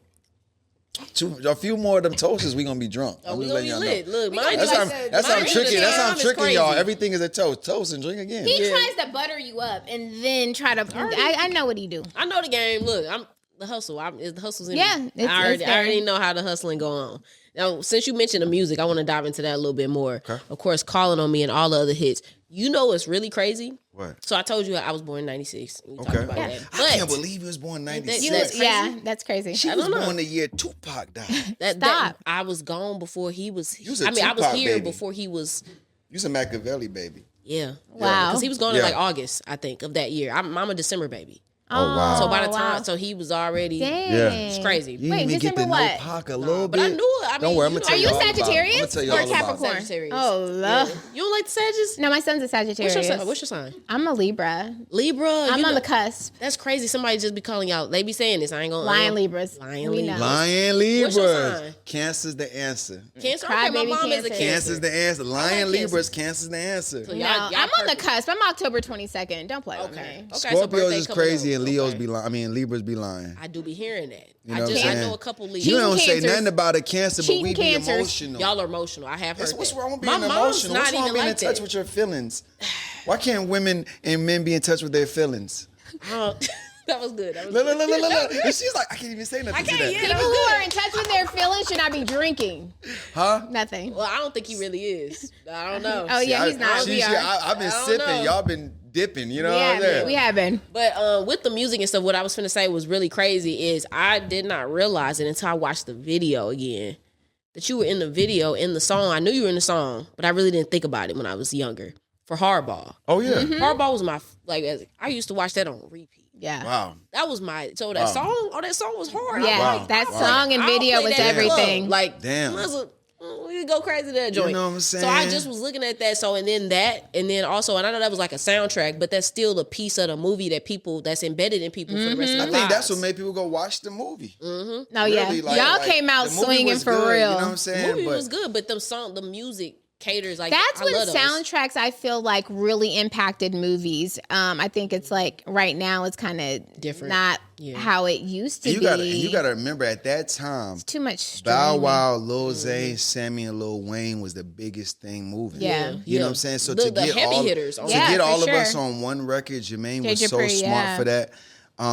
A few more of them toasters, we gonna be drunk. Oh, I'm we just gonna be letting y'all lit. know. Look, mine That's is how like I'm, that's how I'm mine tricking. is That's how I'm crazy. tricking y'all. Everything is a toast. Toast and drink again. He Yeah. tries to butter you up and then try to. I know what he do. I know the game. Look, I'm the hustle. The hustle's in Yeah, me. it's I there. already know how the hustling go on. Now, since you mentioned the music, I want to dive into that a little bit more. Okay. Of course, Calling on Me and all the other hits. You know what's really crazy? What? So I told you I was born in '96. We talked Okay. about Yeah. that. I can't But believe he was born that- '96. You That's was, yeah, crazy. that's crazy. She I was don't know. born the year Tupac died. that I was gone before he was. was a I was Tupac here baby. before he was. You was a Machiavelli baby. Yeah. Wow. Because he was gone Yeah. in like August, I think, of that year. I'm a December baby. Oh, wow. So by the wow. time, so he was already. Dang. Yeah. It's crazy. You Wait, didn't even December get the what? no Pac a little But I bit. knew it. I mean, Don't worry, I'm you gonna tell Are you you all about it. Sagittarius I'm gonna tell you or all about it. Capricorn? Sagittarius. Oh, love. You don't like the Sagittarius? No, my son's a Sagittarius. What's your sign? I'm a Libra. Libra. I'm you on know- the cusp. That's crazy. Somebody just be calling out. They be saying this. I ain't gonna. Lion Libras. Lion We Libras. know. Lion What's your Libras. sign? Cancer's the answer. Cancer. Okay, my Crybaby mom is a Cancer. Cancer's the answer. Lion like Libras. Cancer's the answer. So No, y'all I'm on the perfect. cusp. I'm October 22nd. Don't play with Okay. me. Okay. so Scorpios birthday is coming crazy up. and Leos Okay. be lying. I mean, Libras be lying. I do be hearing that. You know what I'm I saying? know a couple Leos. You don't say Cancers. nothing about a Cancer, but Cheating we be Cancers. emotional. Y'all are emotional. I have heard What's that. wrong with being My mom's emotional? not What's wrong even being like in touch that. with your feelings? Why can't women and men be in touch with their feelings? That was good. That was Look, good. look, look, look, look. And she's like, I can't even say nothing to can't, that. yeah. People who are in touch with their feelings should not be drinking. Huh? Nothing. Well, I don't think he really is. I don't know. Oh, yeah, he's not. We are. I've been I don't sipping. know. Y'all been dipping. You know We what I'm have saying? been. We have been. But with the music and stuff, what I was finna say was really crazy is I did not realize it until I watched the video again. That you were in the video, in the song. I knew you were in the song, but I really didn't think about it when I was younger. For Hardball. Oh, yeah. Hardball was my, I used to watch that on repeat. Yeah. Wow. That was my, so that song, that song was hard. Yeah. Wow. That Wow. song and I'll video play was that in the club. everything. Like, Damn. we could go crazy to that joint. know what I'm saying? So I just was looking at that. So, and then also, and I know that was like a soundtrack, but that's still a piece of the movie that's embedded in people for the rest of I their think lives. that's what made people go watch the movie. No, yeah. Really, like- Y'all like, came out the movie swinging was for good, real. You know what I'm The saying? movie But was good, but the music caters like That's I when love those. soundtracks I feel like really impacted movies. I think it's like right now it's kind of Different. not Yeah. how it used to you be. gotta remember at that time, Too much Bow streaming. Wow, Lil Zane, Sammy, and Lil Wayne was the biggest thing moving. Yeah. You know what I'm saying? So The to get heavy all, hitters on to Yeah, get for all of us sure. on one record, Jermaine was JJ so Pretty, smart yeah. for that.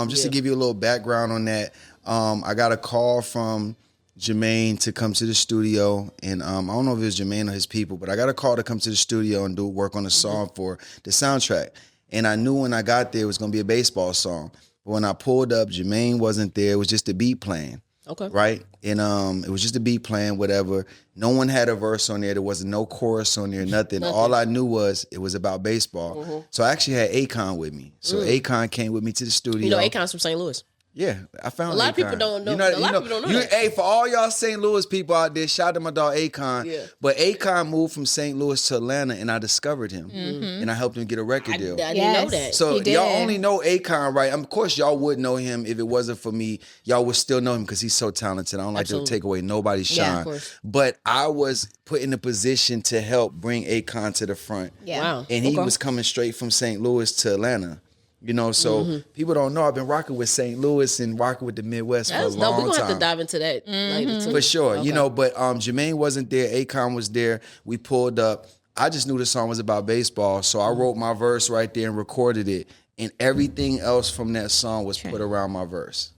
Just to give you a little background on that, I got a call from Jermaine to come to the studio, and I don't know if it was Jermaine or his people, but I got a call to come to the studio and do work on a song for the soundtrack. And I knew when I got there it was gonna be a baseball song. But when I pulled up, Jermaine wasn't there. It was just the beat playing. Okay. Right? And it was just a beat playing, whatever. No one had a verse on there. There wasn't no chorus on there, nothing. All I knew was it was about baseball. So I actually had Akon with me. So Akon came with me to the studio. You know, Akon's from St. Louis. Yeah, I found A lot of Akon. people don't know. A lot of people don't know that. Hey, for all y'all St. Louis people out there, shout out to my dog Akon. Yeah. But Akon moved from St. Louis to Atlanta, and I discovered him, and I helped him get a record deal. I didn't know that. So he did. y'all only know Akon, right? Of course, y'all would know him if it wasn't for me. Y'all would still know him because he's so talented. I don't like to take away nobody's shine. Yeah, of course. But I was put in a position to help bring Akon to the front. Yeah. Wow. And he was coming straight from St. Louis to Atlanta. You know, so people don't know I've been rocking with St. Louis and rocking with the Midwest for a long time. We're going to have to dive into that later too. For sure. Okay. You know, but Jermaine wasn't there. Akon was there. We pulled up. I just knew the song was about baseball, so I wrote my verse right there and recorded it. And everything else from that song was put around my verse.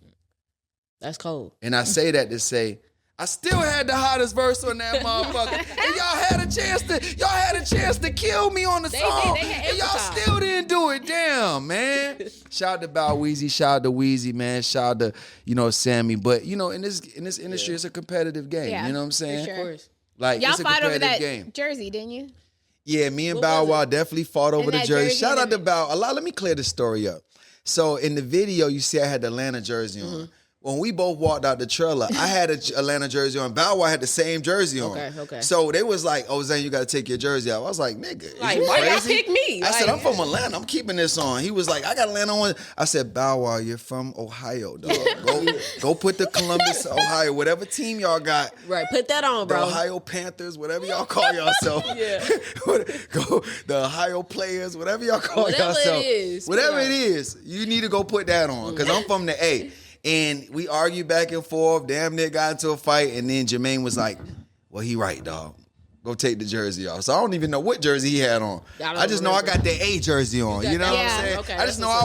That's cold. And I say that to say, I still had the hottest verse on that motherfucker. And y'all had a chance to kill me on the song. They had And y'all emphasized. still didn't do it. Damn, man. Shout out to Bow Weezy, shout out to Weezy, man. Shout out to, Sammy. But, in this industry, it's a competitive game. Yeah, You know what I'm saying? for sure. Of course. Like, Y'all it's a fought over competitive that game. jersey, didn't you? Yeah, me and What Bow was Wow definitely fought over the that jersey. jersey Shout out to and- Bow. Let me clear the story up. So in the video, you see I had the Atlanta jersey on. When we both walked out the trailer, I had an Atlanta jersey on. Bow Wow had the same jersey on. Okay. So they was like, "Oh, Zane, you got to take your jersey out." I was like, "Nigga, is Like, you why y'all crazy?" pick me? I said, Like- "I'm from Atlanta. I'm keeping this on." He was like, "I got Atlanta on." I said, "Bow Wow, you're from Ohio, dog. Go put the Columbus, Ohio, whatever team y'all got." Right. Put that on, The bro. Ohio Panthers, whatever y'all call yourself. Yeah. Go the Ohio players, whatever y'all call Whatever it yourself. is, Whatever yeah. it is, you need to go put that on. Because I'm from the A. And we argued back and forth, damn near got into a fight, and then Jermaine was like, "Well, he right, dog. Go take the jersey off." So I don't even know what jersey he had on. I don't I just know I remember. got the A jersey on. got You know that. what Yeah. I'm saying? Okay, I just that's know what's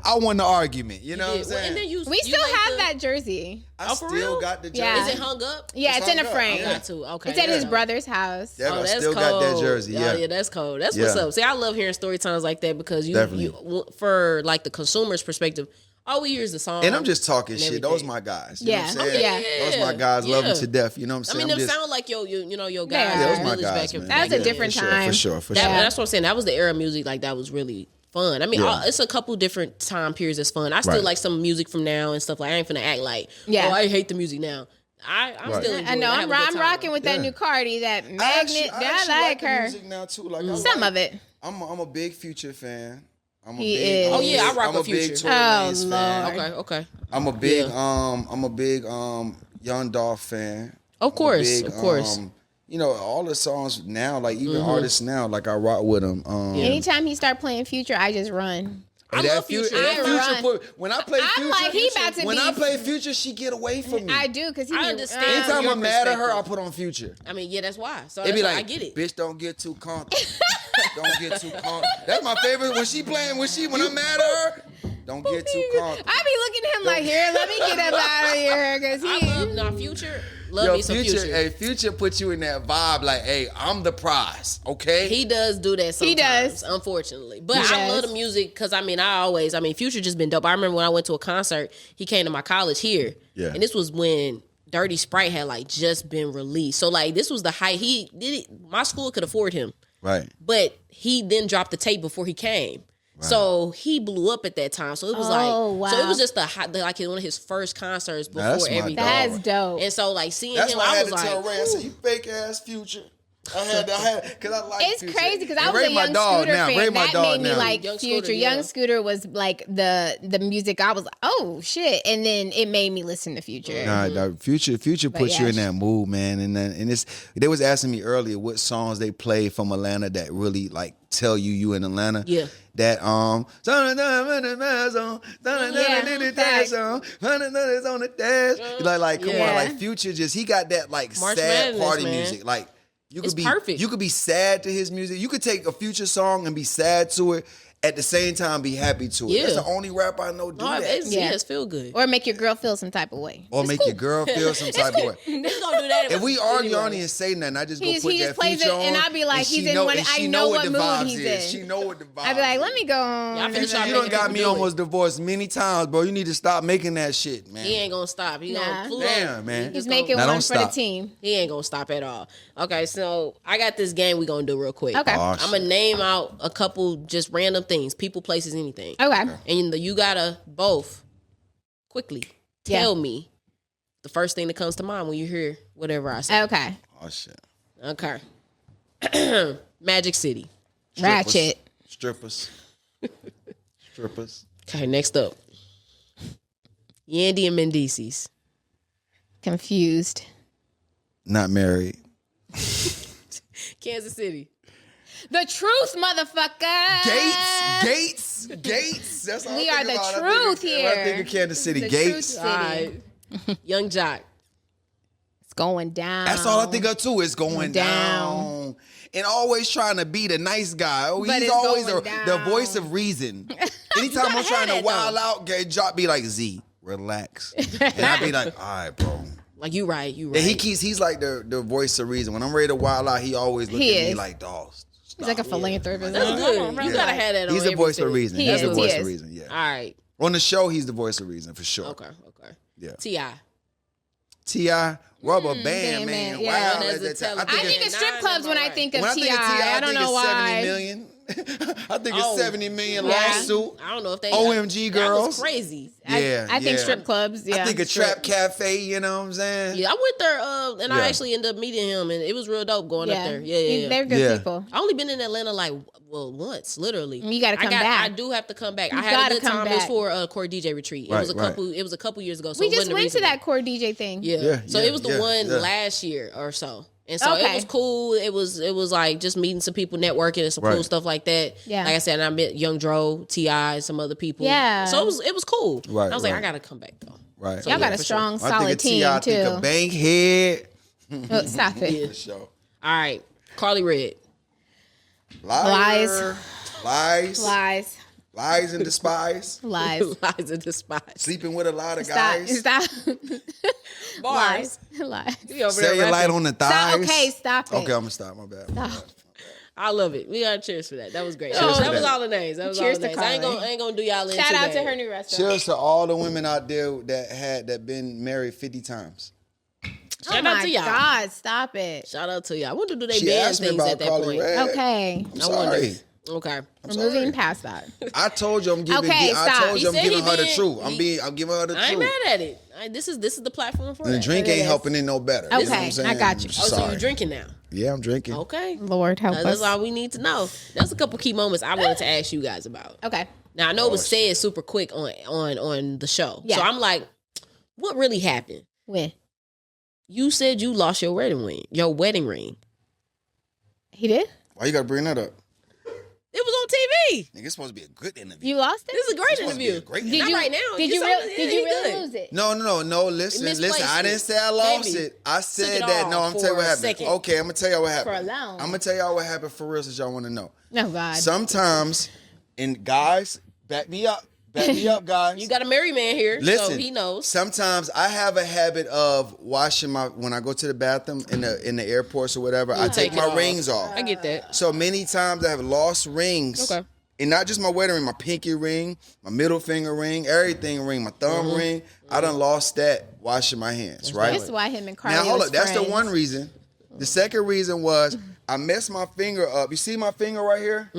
I won the argument. You know what I'm Well, saying? and then you We you still made have the- that jersey. I for still real? got the jersey. Yeah. Is it hung up? Yeah, it's in a hung up. frame. Yeah. Got to. Okay. It's at his yeah. brother's house. Yeah, I that's still cold. got that jersey. Oh, Yeah. that's cold. That's Yeah. what's up. See, I love hearing story times like that because Definitely. for like the consumer's perspective, all we hear is the song. And I'm just talking and shit. Those everything. my guys. Yeah. You know what I'm saying? Yeah. Those my guys. Love them Yeah. to death. You know what I'm I saying? mean, I'm them just- sound like your They guys. are. Yeah, those my village guys, back in- man. That was back a in- different for time. Sure, for That- sure. That's what I'm saying. That was the era of music like that was really fun. I mean, Yeah. it's a couple different time periods that's fun. I still Right. like some music from now and stuff like. I ain't finna act like, Yeah. oh, I hate the music now. I'm Right. still. Enjoying I know. it. have I'm a good time. rocking with that Yeah. new Cardi, that magnet. I actually I like the her. music now too. Like Some of it. I'm a big Future fan. I'm a He big, is. Oh, yeah, I rock I'm with a big Future. Tory Lanez Oh, fan. Lord. Okay. I'm a big Young Dolph fan. Of course, of course. All the songs now, like even artists now, like I rock with them. Anytime he start playing Future, I just run. I love Future. I run. When I play I'm Future, like, he about to when be- I play Future, she get away from me. I do, because he I be- understand. Anytime your I'm mad at her, perspective. I put on Future. I mean, yeah, that's why. So They be that's why like, I get it. "Bitch, don't get too comfortable. Don't get too comfortable." That's my favorite. When I'm mad at her, don't get too comfortable. I be looking at him like, here, let me get up out of here, because I he. love now Future. Love me some Future. Hey, Future puts you in that vibe like, hey, I'm the prize, okay? He does do that sometimes. He does. Unfortunately. But He I love does. the music because, Future just been dope. I remember when I went to a concert, he came to my college here. Yeah. And this was when Dirty Sprite had, like, just been released. So, like, this was the height. He did it. My school could afford him. Right. But he then dropped the tape before he came. So he blew up at that time. So it was Oh, like, so wow. it was just like one of his first concerts before that's my everything. dog. That's dope. And so like seeing That's him, why I I had was to tell like, Ray, I said, you fake ass Future. Because I like It's Future. crazy because I And was Ray a my Young dog Scooter now. fan. Ray my That dog made me now. like Young Future. Scooter, yeah. Young Scooter was like the music. I was like, oh shit, and then it made me listen to Future. Nah, Future puts you yeah. in that mood, man. And it's they was asking me earlier what songs they play from Atlanta that really like tell you in Atlanta. Yeah. That like come on, Yeah. like Future he got that like March sad Madness, party man. music. Like you It's could be perfect. you could be sad to his music. You could take a Future song and be sad to it at the same time be happy to it. Yeah. That's the only rap I know do that. It's feel good. Or make your girl feel some type of way. Or make your girl feel some type of way. Niggas gonna do that. If we argue, I don't even say nothing. I just go put He that just plays feature it, on. and I'll be like, he's in one. I know what the mood vibes he's is. in. She know what the vibes I'd be like, let me go. Y'all finna try You to done make got people me do almost it. divorced many times, bro. You need to stop making that shit, man. He ain't gonna stop. He Nah. gonna Damn, man. He's making Now, one don't for the stop. team. He ain't gonna stop at all. Okay, so I got this game we gonna do real quick. Okay. Oh, I'm gonna name out a couple just random things, people, places, anything. Okay. And you gotta both quickly tell me the first thing that comes to mind when you hear whatever I say. Okay. Oh, shit. Okay. Magic City. Ratchet. Strippers. Strippers. Okay, next up. Yandy and Mendices. Confused. Not married. Kansas City. The truth, motherfucker. Gates. That's all We I are think the about. truth When I here. think of Kansas City. The Gates. truth city. All right. Young Jock. It's going down. That's all I think of too. It's going Down. down. And always trying to be the nice guy. Oh, But he's it's always going the down. voice of reason. Anytime I'm gotta trying have to that, wild though. out, Jock be like, Z, relax. And I be like, all right, bro. Like you right. And he's like the voice of reason. When I'm ready to wild out, he always look He at me is. like, dog. He's like a philanthropist. That's good. You gotta have that on He's the voice of everything. reason. He He's the is. voice He of is. reason, yeah. All right. On the show, he's the voice of reason for sure. Okay. Yeah. T.I. T.I. Rubber band, Band, man. man. Wow. Yeah. at As a that time. tele- I think it's strip clubs when I think of when I T.I. think of T.I., I don't know it's 70 why. million. I think Oh. it's 70 million Yeah. lawsuit. I don't know if they OMG That girls. was crazy. Yeah, I think yeah. strip clubs. Yeah. I think a trap cafe, you know what I'm saying? Yeah, I went there, and I Yeah. actually ended up meeting him, and it was real dope going up there. Yeah. They're good Yeah. people. I only been in Atlanta like once, literally. You gotta come back. I do have to come back. I You had a gotta good come time. It was back. for a core DJ retreat. It Right, was a right. couple. It was a couple years ago. So We it just wasn't went to recently. that core DJ thing. Yeah. So it was the one yeah. last year or so. And so it Okay. was cool. It was like just meeting some people, networking, and some cool Right. stuff like that. Yeah. Like I said, I met Young Dro, T.I., and some other people. Yeah. So it was cool. Right, I was like, right. I gotta come back though. Right. So Y'all got yeah, a for strong, I solid think of team T.I., I too. think of Bankhead. Oh, stop it. For sure. All right, Carly Red. Liar. Lies. Lies. Lies and despise. Lies. Lies and despise. Sleeping with a lot of Stop. guys. Stop. Bars. Lies. We over Say there your light rapping. on the Stop. thighs. Okay, stop it. Okay, I'm gonna stop. My bad. No. I love it. We got cheers for that. That was great. Cheers that for was that. all the names. That was Cheers all the to names. Carly. I ain't gonna do y'all in Shout out to today. her new restaurant. Cheers to all the women out there that been married 50 times. Oh Shout out my to y'all. God, stop it. Shout out to y'all. I wonder do they She ban asked me things about at that Carly point. Red. Okay. I'm I wonder. sorry. Okay. We're moving past that. I told you I'm giving. Okay, I stop. told He you I'm said giving he her the did. truth. I'm giving her the I ain't truth. mad at it. This is the platform for And the that. drink It ain't is. helping it no better. You know what I'm Okay, saying? I got you. I'm Oh, so sorry. you drinking now? Yeah, I'm drinking. Okay. Lord help That's us. all we need to know. That's a couple key moments I wanted to ask you guys about. Okay. Now I know it was said super quick on the show. Yeah. So I'm like, what really happened? When? You said you lost your wedding ring. Your wedding ring. He did? Why you gotta bring that up? It was on TV. Nigga, it's supposed to be a good interview. You lost it? This is a great Supposed to be a interview. great Did interview. you, right now. Did You you, saw really, it. did Yeah, you he really good. lose it? No. Listen. misplaced I didn't it. say I lost Maybe. it. I Took said it that. off No, I'm for telling you what a happened. second. Okay, I'm gonna tell y'all what happened. For a loan. I'm gonna tell y'all what happened for real since y'all want to know. No, God. Sometimes, and guys, back me up, guys. You got a married man here, Listen, so he knows. Sometimes I have a habit of washing when I go to the bathroom in the airports or whatever. I take take it my off. rings off. I get that. So many times I have lost rings. Okay. And not just my wedding ring, my pinky ring, my middle finger ring, everything ring, my thumb ring. I done lost that washing my hands, right? This is why him and Carly Now, hold was up. That's the friends. one reason. The second reason was I messed my finger up. You see my finger right here?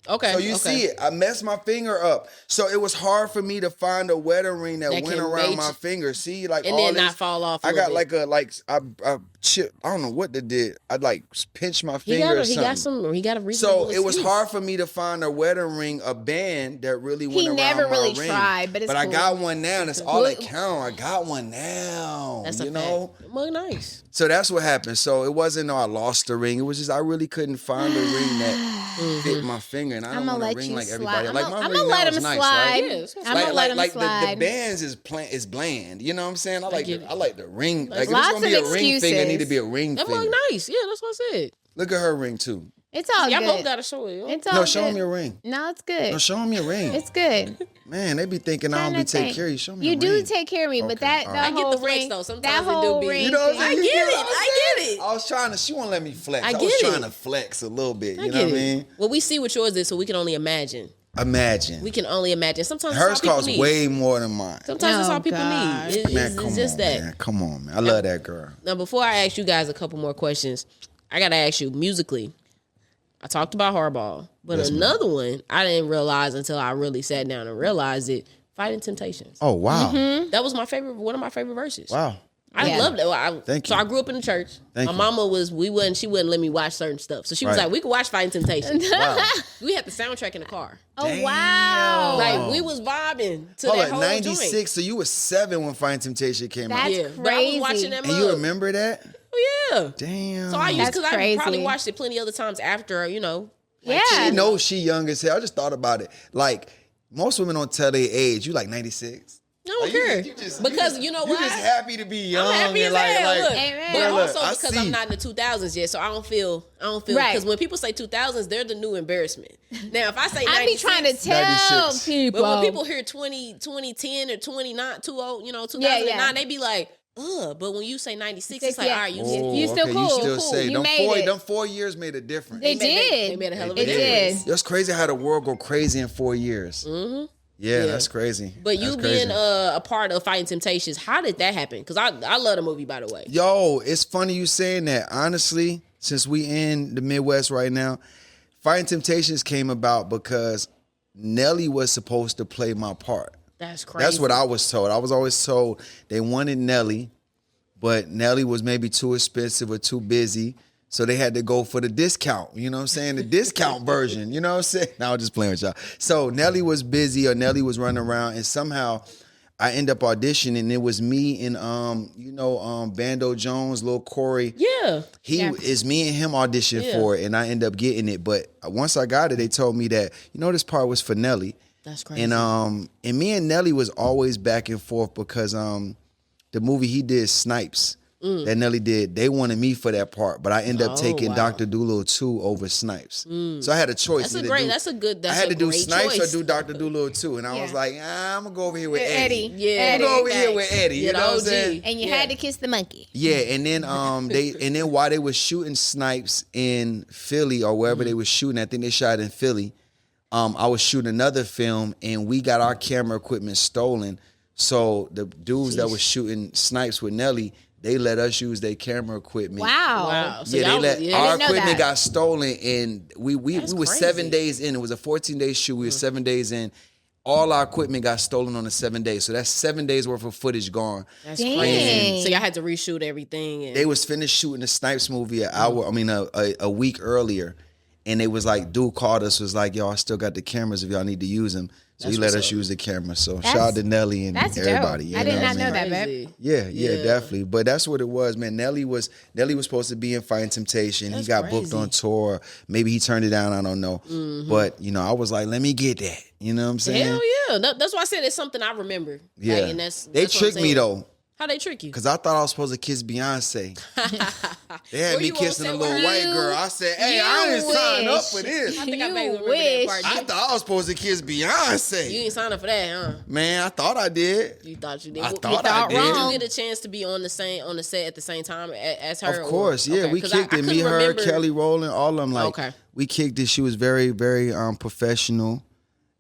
Okay. So you see it. I messed my finger up. So it was hard for me to find a wedding ring that That went can around make my you- finger. See, like And all then this, not fall off a I got little I chip. I don't know what they did. I like pinched my He finger or got something. he got a reasonable So it was excuse. hard for me to find a wedding ring, a band that really went He around never my really ring. tried, but it's I cool. got one now. That's all that Well- count. I got one now. That's you a know. fact. Well, nice. So that's what happened. So it wasn't I lost the ring. It was just I really couldn't find a ring that fit my finger, and I don't I'ma want a let ring you like slide. everybody. Like my I'ma ring let now him is nice, slide. right? Yeah, it's gonna I'ma let him the slide. bands is bland. You know what I'm saying? I like get it. I like the ring. Like if it's Lots gonna be of a ring finger, it need to excuses. be a ring That finger. look nice. Yeah, that's what I said. Look at her ring too. It's all Y'all good. both gotta show it. It's all No, good. show him your ring. No, it's good. No, show him your ring. It's good. Man, they be thinking I don't be taking care of you. Show me You your do ring. take care of me, but Okay, that all the right. I get whole the flex ring, though. Sometimes that it do whole be. ring You know what I'm thing. saying? You get what I'm I get it. I was trying to, she won't let me flex. I I get was it. trying to flex a little bit. You I know get what I it. mean? Well, we see what yours is, so we can only imagine. Imagine. We can only imagine. Sometimes Hers that's all costs people need. way more than mine. Sometimes that's Oh, all people God. need. Man, It's come just on, that. man. Come on, man. I love that girl. Now, before I ask you guys a couple more questions, I gotta ask you musically. I talked about Hardball, but Yes, ma'am. another one I didn't realize until I really sat down and realized it. Fighting Temptations. Oh, wow. That was my favorite. One of my favorite verses. Wow. I Yeah. loved it. Thank So you. I grew up in the church. Thank My you. mama she wouldn't let me watch certain stuff. So she was Right. like, we could watch Fighting Temptations. Wow. We had the soundtrack in the car. Oh Damn. wow! Like we was vibing to Hold that up, whole 96. joint. So you were 7 when Fighting Temptation came out. That's Yeah, but I was crazy. watching that. And you remember that? Oh yeah. Damn. So I used That's because I crazy. probably watched it plenty other times after Yeah. She knows she young as hell. I just thought about it. Like, most women don't tell their age. You like 96. I don't Like, care because you know You what? just happy to be young. I'm happy and as hell. Look, Amen. but Yeah, look, also I because see. I'm not in the 2000s yet, so I don't feel Right. because when people say 2000s, they're the new embarrassment. Now, if I say 96, I be trying to tell 96. people. but when people hear 2010 or 29, 2009, Yeah. they be like, ugh. But when you say 96, it's like, Yeah. all right, you Oh, You still okay, cool. You still You say cool. them You made it. 4 years made a difference. They did. They made a hell of a It difference. did. It's crazy how the world go crazy in 4 years. Mm-hmm. Yeah, Yeah. that's crazy. But you That's crazy. being a part of Fighting Temptations, how did that happen? Because I love the movie, by the way. Yo, it's funny you saying that. Honestly, since we in the Midwest right now, Fighting Temptations came about because Nelly was supposed to play my part. That's crazy. That's what I was told. I was always told they wanted Nelly, but Nelly was maybe too expensive or too busy. So they had to go for the discount, you know what I'm saying? The discount version, you know what I'm saying? No, I'm just playing with y'all. So Nelly was busy or Nelly was running around and somehow I end up auditioning. It was me and Bando Jones, Lil Corey. Yeah. It's me and him auditioned Yeah. for it and I end up getting it. But once I got it, they told me that, this part was for Nelly. That's crazy. And me and Nelly was always back and forth because the movie he did, Snipes, that Nelly did, they wanted me for that part, but I ended up taking wow. Dr. Doolittle 2 over Snipes. So I had a choice. That's a good I had to do great Snipes choice. or do Dr. Doolittle 2, and I was Yeah. like, I'm gonna go over here with Eddie. Yeah. I'm gonna go over here Thanks. with Eddie. Yeah, You the know what I'm OG. saying? And you Yeah. had to kiss the monkey. Yeah, and then while they was shooting Snipes in Philly or wherever they was shooting, I think they shot in Philly. I was shooting another film and we got our camera equipment stolen. So the dudes that was shooting Snipes with Nelly, they let us use their camera equipment. Wow. So Yeah, y'all- our didn't know equipment that. got stolen and we That's were crazy. 7 days in. It was a 14-day shoot. We were 7 days in. All our equipment got stolen on the 7 days. So that's 7 days worth of footage gone. That's Dang. crazy. So y'all had to reshoot everything. And They was finished shooting the Snipes movie a week earlier. And they was like, dude called us, was like, yo, I still got the cameras if y'all need to use them. So he let what's us up. use the camera. So That's- shout out to Nelly and that's everybody. dope. you I did what not I know mean? that, babe. Crazy. Yeah, definitely. But that's what it was, man. Nelly was supposed to be in Fighting Temptation. That's he got booked crazy. on tour. Maybe he turned it down. I don't know. But I was like, let me get that. You know what I'm saying? Hell yeah. That's why I said it's something I remember. Yeah. Like, and they that's what I'm tricked me saying. though. How they trick you? Cause I thought I was supposed to kiss Beyonce. They had Were me you gonna kissing a say little word? white girl. I said, hey, I didn't sign up for this. I think I You may remember wish. that part. I thought I was supposed to kiss Beyonce. You ain't signed up for that, huh? Man, I thought I did. You thought you did. I What- thought did I did. you get a chance to be on the set at the same time as her? Of course, yeah. Okay, We 'cause kicked I it. Me, couldn't her, remember- Kelly Rowland, all of them. Like, Okay. we kicked it. She was very, very professional.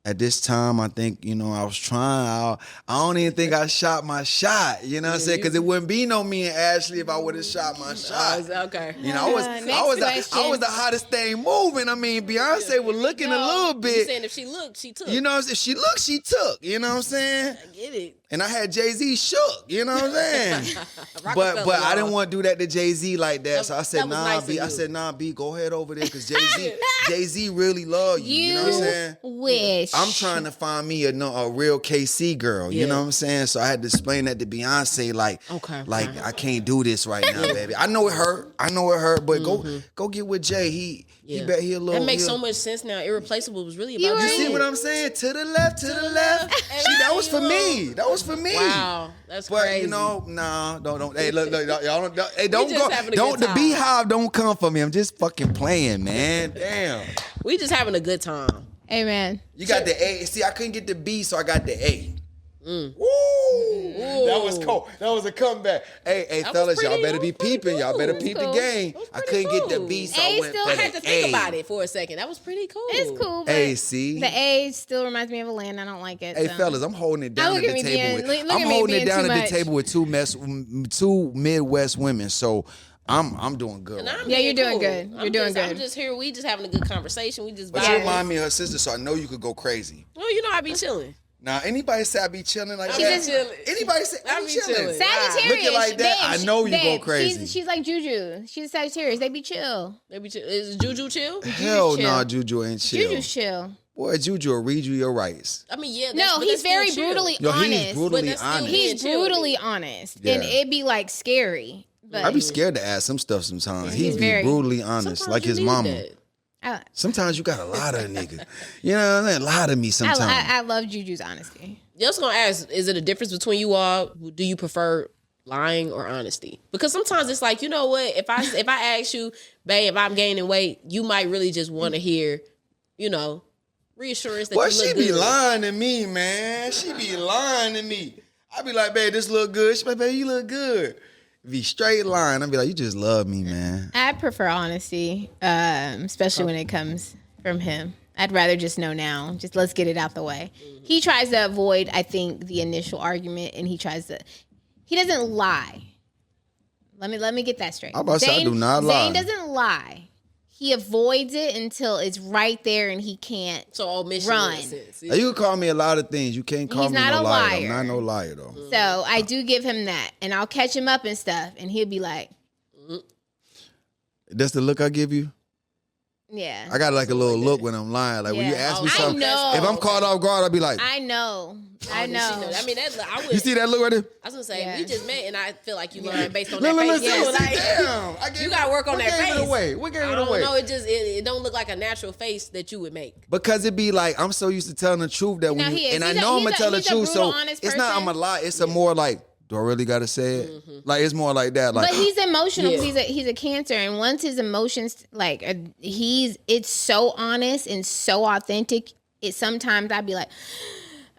At this time, I think, I was trying. I don't even think I shot my shot. You know what I'm saying? Because it wouldn't be no me and Ashley if I would have shot my shot. Okay. I was the hottest thing moving. I mean, Beyonce was looking a little You bit. saying if she looked, she took. If she looked, she took. You know what I'm saying? I get it. And I had Jay-Z shook. You know what I'm saying? but Rockefeller, I didn't y'all. want to do that to Jay-Z like that. So I said, that was nah, nice of B. I you. said, nah, B, go ahead over there because Jay-Z really love you. You know what I'm saying? Wish. I'm trying to find me a real KC girl. You know what I'm saying? So I had to explain that to Beyonce, like, I can't do this right now, baby. I know it hurt. But go get with Jay. He bet he a little. That makes so much sense now. Irreplaceable was really about you see what I'm saying? To the left. See, that was for me. Wow, that's crazy. But don't. Hey, look, y'all don't. Hey, don't go. Don't the beehive don't come for me. I'm just fucking playing, man. Damn. We just having a good time. Amen. You got the A. See, I couldn't get the B, so I got the A. Woo! That was cool. That was a comeback. Hey, fellas, y'all better be peeping. Y'all better peep the game. I couldn't get the B, so I went for the A. I had to think about it for a second. That was pretty cool. It's cool. Hey, see, the A still reminds me of a land. I don't like it. Hey, fellas, I'm holding it down at the table. I'm holding it down at the table with two Midwest women. So. I'm doing good. You're doing good. You're doing good. I'm just here. We just having a good conversation. We just. But you remind me of her sister, so I know you could go crazy. Well, you know I be chilling. Now, anybody say I be chilling like that? Anybody say I be chilling? Sagittarius. Looking like that, babe, I know you go crazy. She's like Juju. She's a Sagittarius. They be chill. Is Juju chill? Hell no, Juju ain't chill. Juju's chill. Boy, Juju will read you your rights. I mean, yeah. No, he's very brutally honest. He's brutally honest. He's brutally honest. And it'd be like scary. But I'd be scared to ask him stuff sometimes. He'd be brutally honest, like his mama. Sometimes you got a lot of a nigga. You know what I mean? A lot of me sometimes. I love Juju's honesty. Just gonna ask, is it a difference between you all? Do you prefer lying or honesty? Because sometimes it's like, you know what? If I ask you, babe, if I'm gaining weight, you might really just want to hear, reassurance that you look good. She be lying to me, man. She be lying to me. I be like, babe, this look good. She be like, babe, you look good. Be straight lying. I'd be like, you just love me, man. I prefer honesty, especially when it comes from him. I'd rather just know now. Just let's get it out the way. Mm-hmm. He tries to avoid, I think, the initial argument, and he doesn't lie. Let me get that straight. I'm about to say, I do not lie. Zane doesn't lie. He avoids it until it's right there and he can't run. Yeah. You can call me a lot of things. You can't call me no liar. I'm not no liar, though. So I do give him that. And I'll catch him up and stuff. And he'll be like... That's the look I give you? Yeah. I got like a little look when I'm lying. Like when you ask me something, if I'm caught off guard, I'll be like, I know. I mean, you see that look right there? I was gonna say we just met, and I feel like you learned based on that face. Damn, you gotta work on that face. What gave it away? No, it don't look like a natural face that you would make. Because it be like I'm so used to telling the truth that when I know I'm gonna tell the truth, so it's not I'm a lie. It's a more like. Do I really gotta say it? Mm-hmm. Like it's more like that. Like, but he's emotional. He's a Cancer, and once his emotions, like it's so honest and so authentic. It sometimes I'd be like,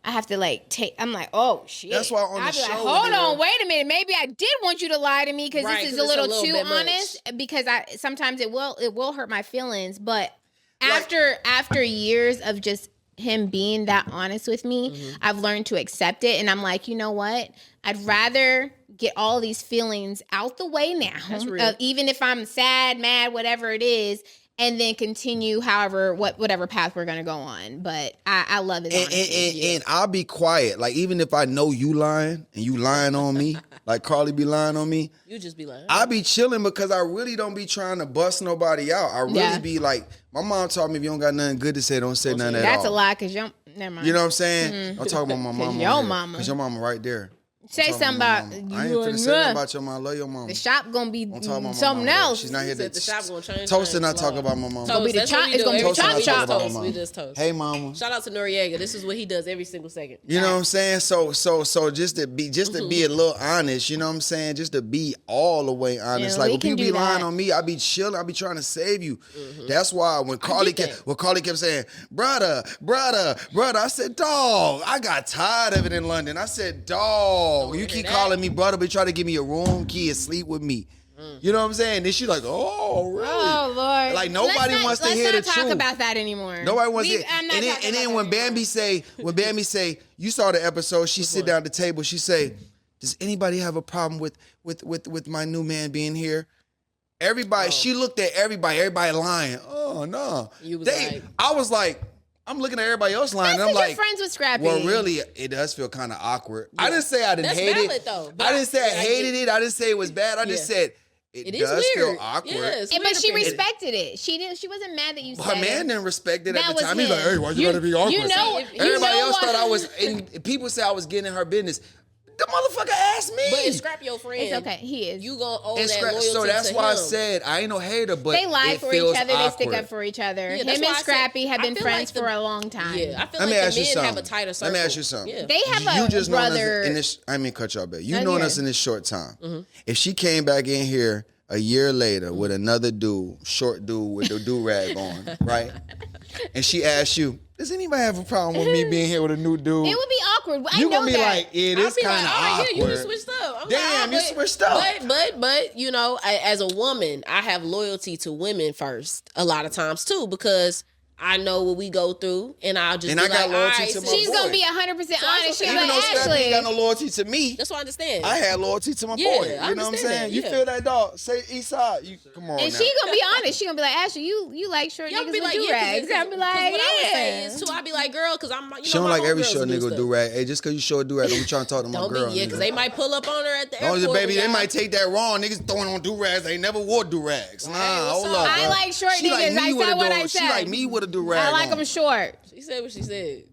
I have to like take. I'm like, oh shit. That's why on the show. Like, hold on, wait a minute. Maybe I did want you to lie to me because this is a little too honest. Because sometimes it will hurt my feelings. But after years of just him being that honest with me, I've learned to accept it, and I'm like, you know what? I'd rather get all these feelings out the way now, even if I'm sad, mad, whatever it is, and then continue whatever path we're gonna go on. But I love it. And I'll be quiet. Like even if I know you lying and you lying on me, like Carly be lying on me, you just be lying. I be chilling because I really don't be trying to bust nobody out. I really be like, my mom taught me if you don't got nothing good to say, don't say nothing at all. That's a lie because never mind. You know what I'm saying? I'm talking about my mama. Your mama. Because your mama right there. Say something about you. I ain't finna say nothing about your mama. I love your mama. The shop gonna be something else. She's not here to. The shop gonna change. Toast and not talk about my mama. It's gonna be the chop. We just toast. Hey mama. Shout out to Noriega. This is what he does every single second. You know what I'm saying? So just to be a little honest. You know what I'm saying? Just to be all the way honest. Like when people be lying on me, I be chilling. I be trying to save you. That's why when Carly kept saying, brother, I said, dog. I got tired of it in London. I said, dog. You keep calling me brother, but try to give me a room key and sleep with me. You know what I'm saying? Then she's like, oh, really? Oh, Lord. Like, nobody wants to hear the truth. Let's not talk about that anymore. Nobody wants to hear. And then when Bambi say, you saw the episode, she sit down at the table, she say, does anybody have a problem with my new man being here? Everybody, she looked at everybody lying. Oh, no. I was like, I'm looking at everybody else lying, and I'm like, friends with Scrappy. Well, really, it does feel kind of awkward. Yeah. I didn't say I didn't hate it. Though, I didn't say I hated it. I didn't say it was bad. I just said It does is feel weird. awkward. Yeah, it's But she weird. respected it. She wasn't mad that you said Her man it. didn't respect it at That the was time. He's like, him. hey, why you gotta be awkward? You know, Everybody else what? thought I was, and people said I was getting in her business. The motherfucker asked me. But if Scrap your friend, It's okay. He is. you gonna owe And that Scrap, loyalty so that's to why I him. said I ain't no hater, but They lie it for each feels other. They stick awkward. up for each other. Yeah, Him that's and why I said- Scrappy have I been feel friends like the- for a long time. Yeah, I feel Let me like ask the you men have a something. tighter circle. Let me ask you something. Yeah. They have You a just known us brother. in this. I mean, cut y'all back. You Oh, known yeah. us in this short time. Mm-hmm. If she came back in here a year later with another dude, short dude with the do rag on, right? And she asked you, "Does anybody have a problem with me being here with a new dude?" It would be awkward. I You know gonna be that. like, "Yeah, I'd this be kind of like, all right, awkward." yeah, you switched up. I'm Damn, you but- switched up. But you know, as a woman, I have loyalty to women first a lot of times too, because I know what we go through, and I'll just And be I got like, loyalty all right, to my sis. She's boy. gonna be 100% honest. She'll be Even like, though Scrappy Ashley. ain't got no loyalty to me, That's what I understand. I had loyalty to my Yeah, boy. You I know what I'm understand saying? that, You yeah. feel that, dog? Say Esai. You come on And now. she gonna be honest. She gonna be like, Ashley, you like short Y'all niggas be with like, do rags. yeah, I'll be like, what I would say yeah. is too. I'd be like, girl, because I'm, She don't my like every homegirls short do nigga stuff. do rag. Hey, just because you show a do rag, don't be trying to talk to my Don't girl. be, yeah, because nigga. they might pull up on her at the Oh, airport. baby, they y'all. might take that wrong. Niggas throwing on do rags. They never wore do rags. Nah, Hey, what's hold up? up. I bro. like short She like niggas. me I with said a what do- I She said. like me with a do rag. I like them short. She said what she said.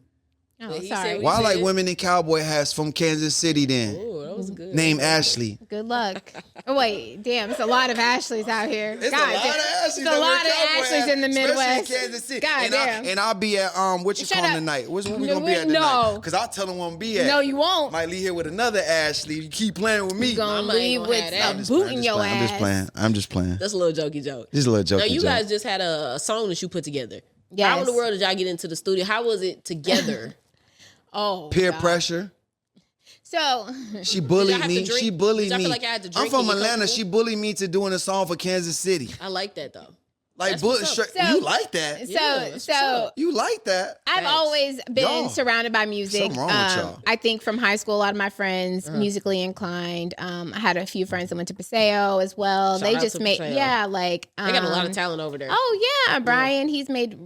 Oh, But he sorry. said Why I like said- women in cowboy hats from Kansas City then? Ooh, that was good. Name Ashley. Good luck. Oh, wait, damn, it's a lot of Ashleys out here. It's God a lot damn. of Ashleys. It's a lot of Ashleys in the Midwest. Especially in Kansas City. God damn. And I'll be at what you Shut call up. tonight? Where we No, gonna be at tonight? no. Because I'll tell them where I'm be at. No, you won't. Might leave here with another Ashley. You keep playing with me. You gonna Mama ain't leave gonna with have that. a I'm boot in your I'm just ass. playing. I'm just playing. That's a little jokey joke. Just a little joke. Now, you guys just had a song that you put together. Yes. How in the world did y'all get into the studio? How was it together? Oh, peer God. pressure. So, She bullied have me. to drink? She bullied Did y'all me. feel like y'all had to I'm drink from when you Atlanta. come She bullied me to doing a song for Kansas City. I like that though. Like That's what's straight. up. So- You like that? Yeah, that's what's so up. You like that? I've Facts. always been Y'all. surrounded by music. Something wrong with y'all. I think from high school, a lot of my friends musically inclined. I had a few friends that went to Paseo as well. Shout they out just to made, Paseo. yeah, like They got a lot of talent over there. Oh yeah, Brian. He's made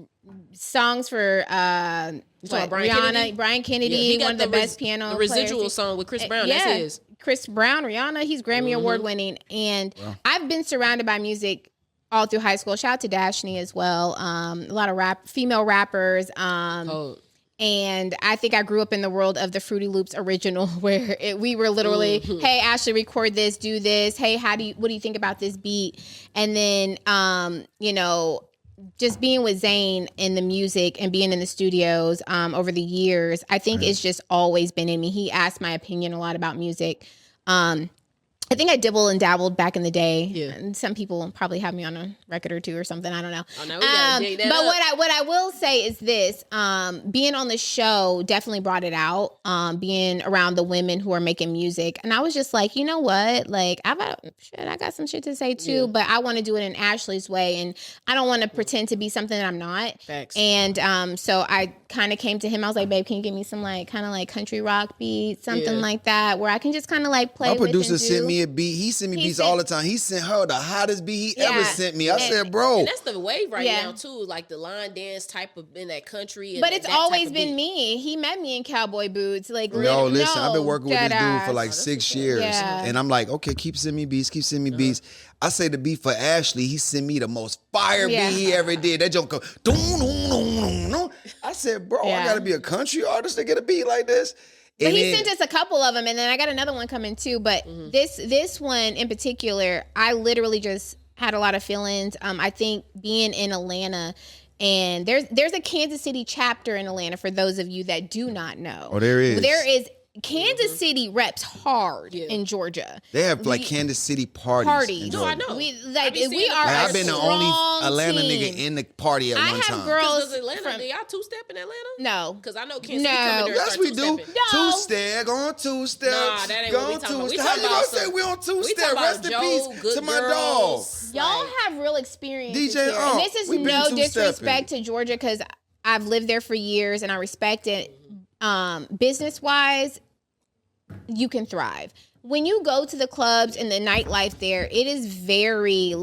songs for talking about Brian Rihanna, Kennedy? Brian Kennedy, Yeah, he got one of the the best piano. The residual players. song with Chris Brown. Yeah, That's his. Chris Brown, Rihanna. He's Grammy Award winning, and I've been surrounded by music all through high school. Shout out to Dashni as well. A lot of female rappers. Oh, And I think I grew up in the world of the Fruity Loops original, where we were literally, "Hey, Ashley, record this, do this. Hey, what do you think about this beat?" And then, just being with Zane in the music and being in the studios over the years, I think it's just always been in me. He asked my opinion a lot about music. I think I dibbled and dabbled back in the day. Yeah. And some people probably have me on a record or two or something. I don't know. Oh, no, we gotta dig that but up. what I will say is this: being on the show definitely brought it out. Being around the women who are making music, and I was just like, you know what? Like, I got some shit to say too, Yeah. but I want to do it in Ashley's way, and I don't want to pretend to be something that I'm not. Facts. And so I kind of came to him. I was like, babe, can you give me some kind of country rock beats, something Yeah. like that, where I can just kind of play My with producer and sent do. me a beat. He sent me He beats sent- all the time. He sent her the hottest beat he Yeah. ever sent me. I And- said, bro. and that's the wave right Yeah. now too. Like the line dance type of in that country. And But it's that type always of been beat. me. He met me in cowboy boots. No, listen, I've been working with this dude for deadass. like 6 years. Yeah. And I'm like, okay, keep sending me beats, keep sending me beats. I say the beat for Ashley, he sent me the most fire Yeah. beat he ever did. That joke go, doom, doom, doom, doom, doom. I said, bro, I Yeah. gotta be a country artist to get a beat like this. But And he then- sent us a couple of them, and then I got another one coming too. But this one in particular, I literally just had a lot of feelings. I think being in Atlanta, and there's a Kansas City chapter in Atlanta for those of you that do not know. Oh, there is. There is. Kansas City reps hard Yeah. in Georgia. They have like Kansas City parties. Parties. in No, I Georgia. know. We I be we seeing are. the Like, a I've been the strong only Atlanta team. nigga in the party at I one have time. girls Does Atlanta? from- Do y'all two step in Atlanta? No. Because I know Kansas No. City come in there and Yes, start we do. two-stepping. No. Two-step, go on two-step. Nah, that ain't go what we on talking about. We two-step. How talking you gonna about say some- we on We two-step? talking Rest about in Joe, peace good to my girls. dog. Y'all Like, have real experience DJ here. And Unk, this is we been no two-stepping. disrespect to Georgia because I've lived there for years and I respect it. Business wise, you can thrive. When you go to the clubs and the nightlife there, it is very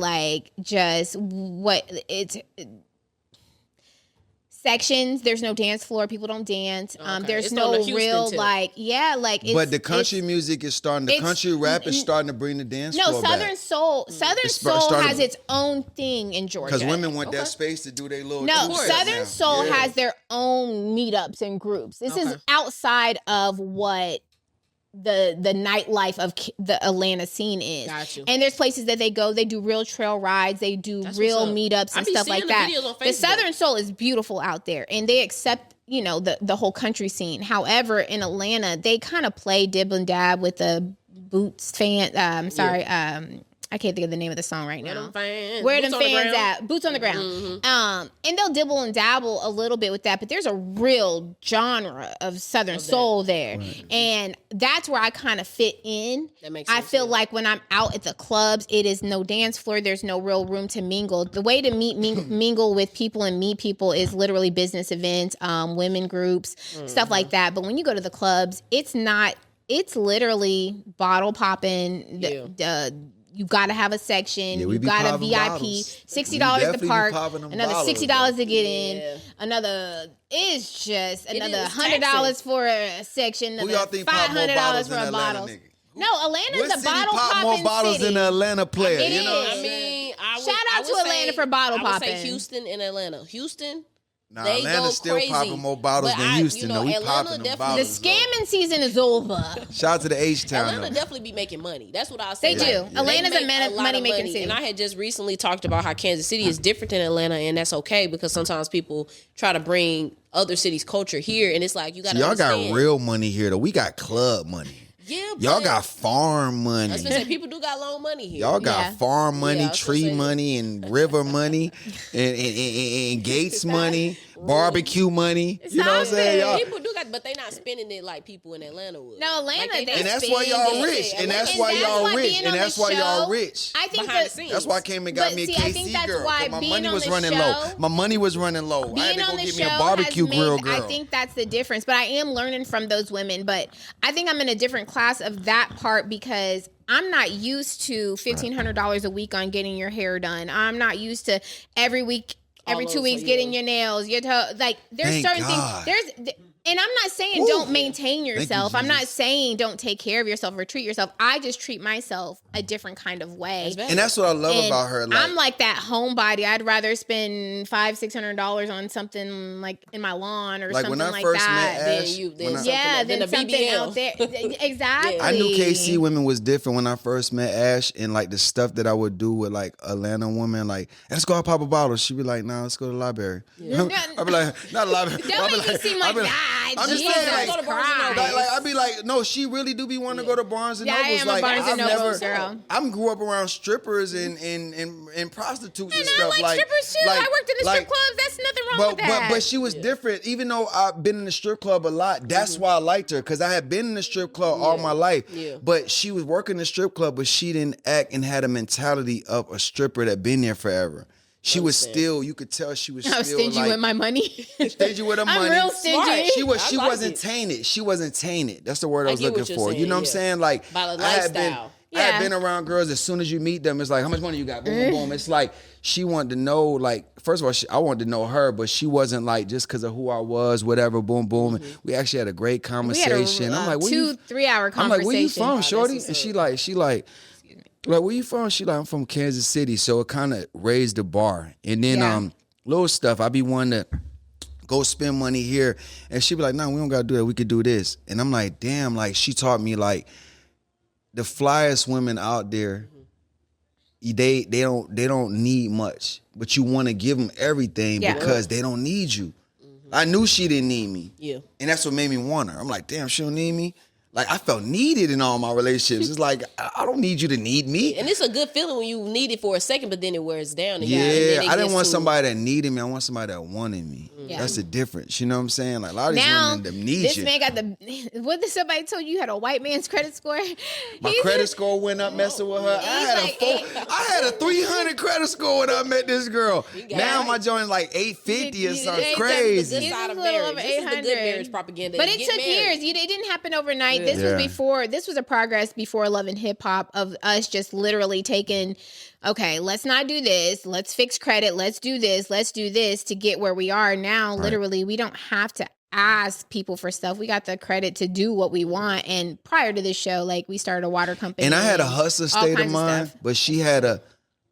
just what it's sections. There's no dance floor. People don't dance. Okay. There's It's no on the Houston real tip. it's, But the country music is starting. The it's- country rap is starting to bring the dance no floor Southern back. Soul. Southern It's Soul started- has its own thing in Georgia. Because women want that space to do their little. No, two-step Southern now. Soul Yeah. has their own meetups and groups. This is Okay. outside of what the nightlife of the Atlanta scene is. Got you. And there's places that they go. They do real trail rides. They do That's real what's up. meetups I and be stuff seeing like the that. videos on The Facebook. Southern Soul is beautiful out there, and they accept the whole country scene. However, in Atlanta, they kind of play dib and dab with the Boots fan. I can't think of the name of the song right Where now. them fans? Where Boots them on the fans ground? at? Boots on the ground. And they'll dibble and dabble a little bit with that, but there's a real genre of Southern Soul there. Right. And that's where I kind of fit in. That makes sense, I feel like when I'm out at the clubs, it is no dance floor. There's no real room to mingle. The way to mingle with people and meet people is literally business events, women groups, stuff like that. But when you go to the clubs, it's literally bottle popping. You got to have a section. Yeah, we you be got a popping VIP. bottles. $60 We to definitely be park. popping them Another bottles, $60 to get Yeah. in. Another is just another is $100 taxing. for a section. Who Another y'all think pop more bottles $500 than for a Atlanta, bottle. nigga? No, Atlanta's What a city bottle pop popping more bottles city. than the Atlanta player? It You know what is. I'm I saying? mean, I would, Shout out I would to Atlanta say- for bottle I would say popping. Houston and Atlanta. Houston, Nah, they Atlanta's go still crazy. popping more bottles But than Houston. though. We Atlanta popping them definitely- The bottles. scamming season is over. Shout out to the H-Town. Atlanta though. definitely be making money. That's what I say. They do. Atlanta's a make lot of money-making money. city. And I had just recently talked about how Kansas City is different than Atlanta, and that's okay because sometimes people try to bring other cities' culture here, and it's like you got to Y'all understand. got real money here, though. We got club money. Yeah, Y'all but got farm money. I was gonna say people do got loan money here. Y'all got Yeah. farm money, Yeah, I was gonna tree say. money, and river money, and Gates money, barbecue money. You know what I'm saying? Y'all, People do got, but they not spending it like people in Atlanta would. No, Atlanta, Like, they and that's why y'all spend it. rich. And that's And why y'all why rich. being And on that's the why y'all show- rich. I think Behind the that scenes. That's why I came and got But me a see, I think KC that's girl. why 'cause my being money on was the running show- low. My money was running low. I had being to go on the get show me a barbecue has grill made, girl. I think that's the difference. But I am learning from those women. But I think I'm in a different class of that part because I'm not used to $1,500 a week on getting your hair done. I'm not used to every week, every All 2 over, weeks yeah. getting your nails, your toe. Like there's Thank certain God. things. And I'm not saying Woo. don't maintain you, yourself. I'm not Jesus. saying don't take care of yourself or treat yourself. I just treat myself a different kind of way. And that's what I love And about her. Like, I'm like that homebody. I'd rather spend $500-$600 on something like in my lawn or Like, something when I like first that. met Ash, when I- Yeah, then then the something BBL. out there. Exactly. I knew KC women was different when I first met Ash, and like the stuff that I would do with like Atlanta women, like let's go out pop a bottle. She'd be like, "Nah, let's go to the library." I'd be like, "Not the library." Don't I'd be make me seem like that. I'm just Jesus saying, like, Go to Barnes and Noble. Christ. Like I'd be like, no, she really do be wanting to go to Barnes and Yeah, I Nobles. am a like, Barnes and I've Noble never, girl. I grew up around strippers and prostitutes and And I stuff. like strippers too. I worked in the strip like, clubs. That's nothing wrong with that. But she was different. Even though I've been in the strip club a lot, that's why I liked her, because I had been in the strip club all my life. Yeah. But she was working the strip club, but she didn't act and had a mentality of a stripper that been there forever. She was still, you could tell she was I was still stingy like, with my money. stingy with her I'm money. real stingy. She I like wasn't it. tainted. She wasn't tainted. That's the word I was get what looking you're for. You know what I'm saying, saying? Like, By the I had been, lifestyle. I had Yeah. been around girls. As soon as you meet them, it's like, how much money you got? Boom, boom, boom. It's like she wanted to know. Like, first of all, I wanted to know her, but she wasn't like just because of who I was, whatever. Boom, boom. We actually had a great We had a conversation. I'm like, where you? 2-3 hour I'm conversation. like, where you from, shorty? what's And up. she like, where you from? She like, I'm from Kansas City. So it kind of raised the bar. And then Yeah. little stuff, I be wanting to go spend money here. And she be like, no, we don't gotta do that. We could do this. And I'm like, damn, like she taught me like the flyest women out there, they don't need much. But you want to give them everything Yeah. because they don't need you. I knew she didn't need me. Yeah. And that's what made me want her. I'm like, damn, she don't need me. Like, I felt needed in all my relationships. It's like, I don't need you to need me. And it's a good feeling when you need it for a second, but then it wears down. And Yeah, and then it I didn't gets want too- somebody that needed me. I want somebody that wanted me. Yeah. That's the difference. You know what I'm saying? Like, a lot of these Now, women that need this you. man got what did somebody told you had a white man's credit score? My He's credit score went up messing with her. I had a 300 credit score when I met this girl. got Now it. my joint like 850 or something It's crazy. This He's side a of little marriage. over This is the good 800. marriage propaganda. But You it get took married. years. It didn't happen overnight. Yeah. This Yeah. was before. This was a progress before Love and Hip Hop of us just literally taking okay, let's not do this. Let's fix credit. Let's do this. Let's do this to get where we are now. Right. Literally, we don't have to ask people for stuff. We got the credit to do what we want. And prior to this show, like we started a water company. And I had a hustler state of kinds of mind, stuff. but she had a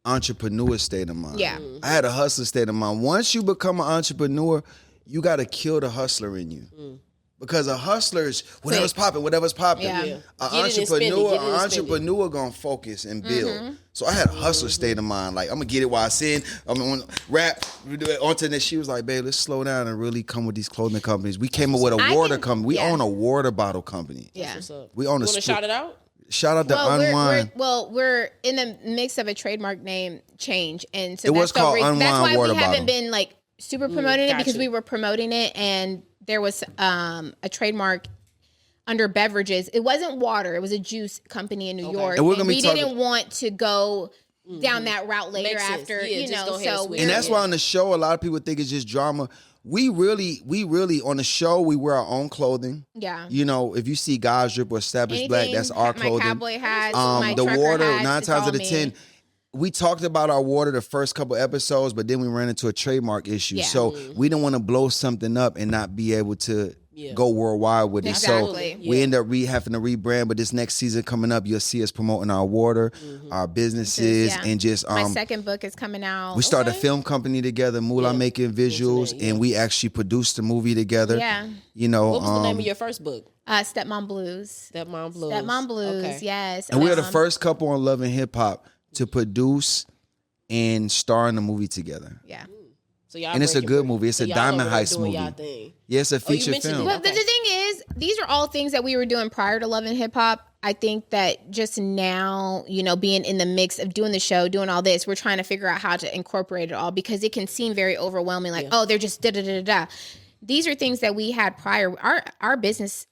entrepreneur state of mind. Yeah. I had a hustler state of mind. Once you become an entrepreneur, you got to kill the hustler in you. Because a hustler is whatever's popping. Yeah. Yeah. An Get it and spend it, entrepreneur, get it and spend it. gonna focus and build. So I had a hustler state of mind. Like, I'm gonna get it while I sin. I'm gonna rap, we do it onto this. She was like, babe, let's slow down and really come with these clothing companies. We came up with a water company. We own a water bottle company. Yeah. What's up? We own a You want to shout it out? Shout out to Well, Unwind. we're in the mix of a trademark name change, and so It was that's called that's Unwind why Water we haven't Bottle. been like super promoting it, because gotcha. we were promoting it, and there was a trademark under beverages. It wasn't water; it was a juice company in New York, And we're gonna be we talking- didn't want to go down that route later Makes sense. after, Yeah, you just know. go ahead and So switch. And we're- that's why on the show, a lot of people think it's just drama. We really on the show, we wear our own clothing. yeah. You know, if you see guys drip or established black, Anything, that's our my clothing. cowboy hats, my The trucker water, hats, 9 it's times all out of me. 10. We talked about our water the first couple episodes, but then we ran into a trademark issue. Yeah. So we didn't want to blow something up and not be able to Yeah. go worldwide with it. Exactly. So we end up having to rebrand. But this next season coming up, you'll see us promoting our water, our businesses, Yeah. and just My second book is coming out. we started a film company together, Moolah Making Visuals, Yeah. and we actually produced the movie together. Yeah. You know, What was the name of your first book? Stepmom Blues. Stepmom Blues. Stepmom Blues, Okay. yes. and we are the first couple on Love and Hip Hop to produce and star in the movie together. Yeah. So y'all And it's a breaking good bread. movie. It's So a y'all diamond over there heist doing movie. y'all thing. Yeah, it's a feature mentioned film. it. But the thing is, these are all things that we were doing prior to Love and Hip Hop. I think that just now, you know, being in the mix of doing the show, doing all this, we're trying to figure out how to incorporate it all, because it can seem very overwhelming. Like, oh, they're just da da da da. These are things that we had prior. Our businesses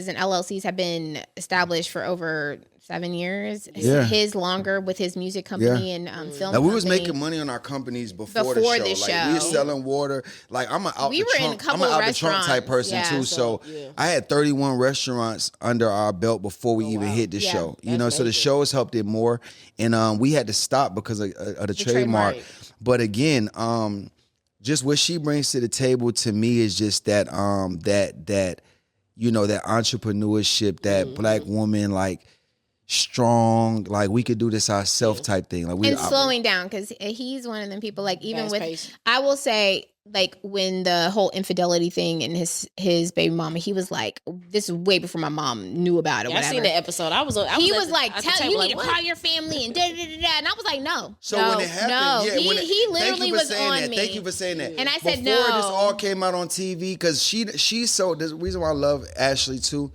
and LLCs have been established for over 7 years. Yeah. His longer with his music company and film. Now we was company. making money on our companies before the Before show. the Like show. we were selling water. Like I'm an out We the were in a trunk. couple I'm an out the trunk restaurants. type person Yeah. too. So I had 31 restaurants under our belt before we even hit the Yeah. show. You That's know, so the major. show has helped it more. And we had to stop because of the trademark. trademark. But again, just what she brings to the table to me is just that that you know, that entrepreneurship, that black woman, like strong, like we could do this ourselves type thing. Like we And slowing down, because he's one of them people, like even with, Fast-paced. I will say, like when the whole infidelity thing and his baby mama, he was like, this is way before my mom knew about it. Yeah, I whatever. seen that episode. He was like, at the tell table you like, need to what? call your family and da da da da. And I was like, no. So no, when it happened, no. yeah, he when it, he thank literally you for was saying on that. me. Thank you for saying that. And I said, Before no. this all came out on TV, because she's so, the reason why I love Ashley too,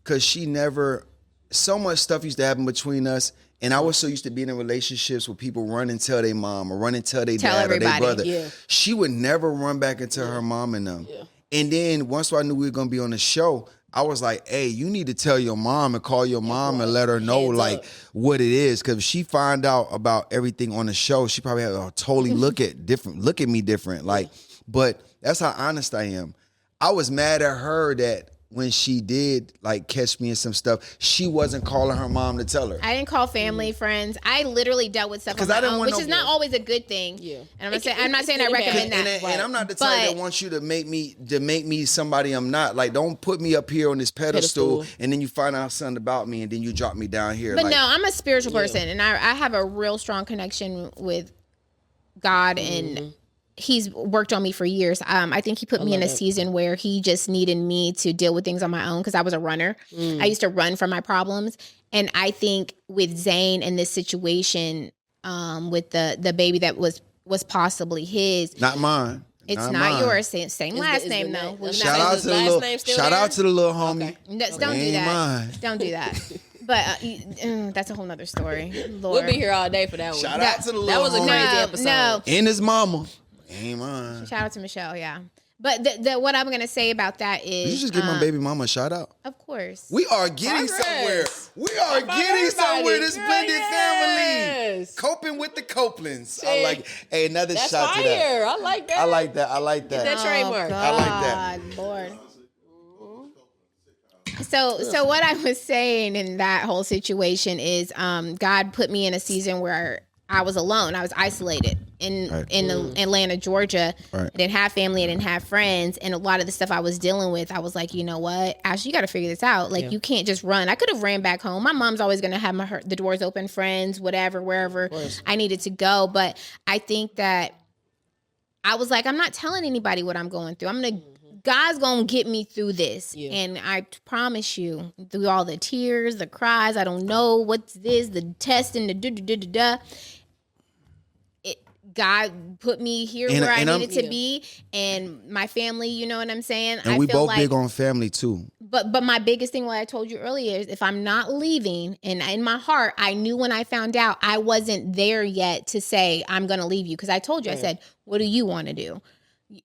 because she never, so much stuff used to happen between us. And I was so used to being in relationships where people run and tell their mom or run and tell their Tell dad or their everybody. brother. Yeah. She would never run back and tell her mom and them. And then once I knew we were going to be on the show, I was like, hey, you need to tell your mom and call your mom and let her know Hands like up. what it is. Because if she find out about everything on the show, she probably have a totally look at me different. Like, but that's how honest I am. I was mad at her that when she did like catch me in some stuff, she wasn't calling her mom to tell her. I didn't call family, friends. I literally dealt with stuff on 'Cause I my didn't own, want which no- is not always a good thing. Yeah. And It can- I'm not it saying can I be bad. recommend And, that. and I'm not the type that wants you to make me somebody I'm not. Like, don't put me up here on this pedestal, and then you find out something about me, and then you drop me down here. But like, no, I'm a spiritual person, and I have a real strong connection with God, and He's worked on me for years. I think He put me in a season where He just needed me to deal with things on my own, because I was a runner. I used to run from my problems, and I think with Zane and this situation, with the baby that was possibly his, not mine. it's not mine. yours. Same last is name the though. name- We're Is not Shout gonna- out his to the last little. name still Shout there? out to the little homie. Okay. Don't do Ain't that. mine. Don't do that. But that's a whole nother story. Lord. We'll be here all day for that one. Shout out to the little That was a homie. crazy No, episode. no. And his mama. Ain't mine. Shout out to Michelle, yeah. But what I'm gonna say about that is, Did you just give my baby mama a shout out? of course, We are getting Progress. somewhere. We are About getting everybody. somewhere. This Girl, blended yes. family. Coping with the Copelands. I See? like it. Hey, another That's shout to that. fire. I like that. I like that. I like that. that trademark. I like that. God, Lord. So what I was saying in that whole situation is, God put me in a season where I was alone. I was isolated in Atlanta, Georgia. Right. I didn't have family. I didn't have friends. And a lot of the stuff I was dealing with, I was like, you know what? Ashley, you got to figure this out. Like, you can't just run. I could have ran back home. My mom's always going to have the doors open, friends, whatever, wherever I needed to go. But I think that I was like, I'm not telling anybody what I'm going through. God's going to get me through this. Yeah. And I promise you, through all the tears, the cries, I don't know what's this, the test and the da-da-da-da-da. God put me here where I needed to be, and my family, you know what I'm saying? And we both big on family too. But my biggest thing, what I told you earlier, is if I'm not leaving, and in my heart, I knew when I found out I wasn't there yet to say, I'm going to leave you. Because I told you, I said, what do you want to do?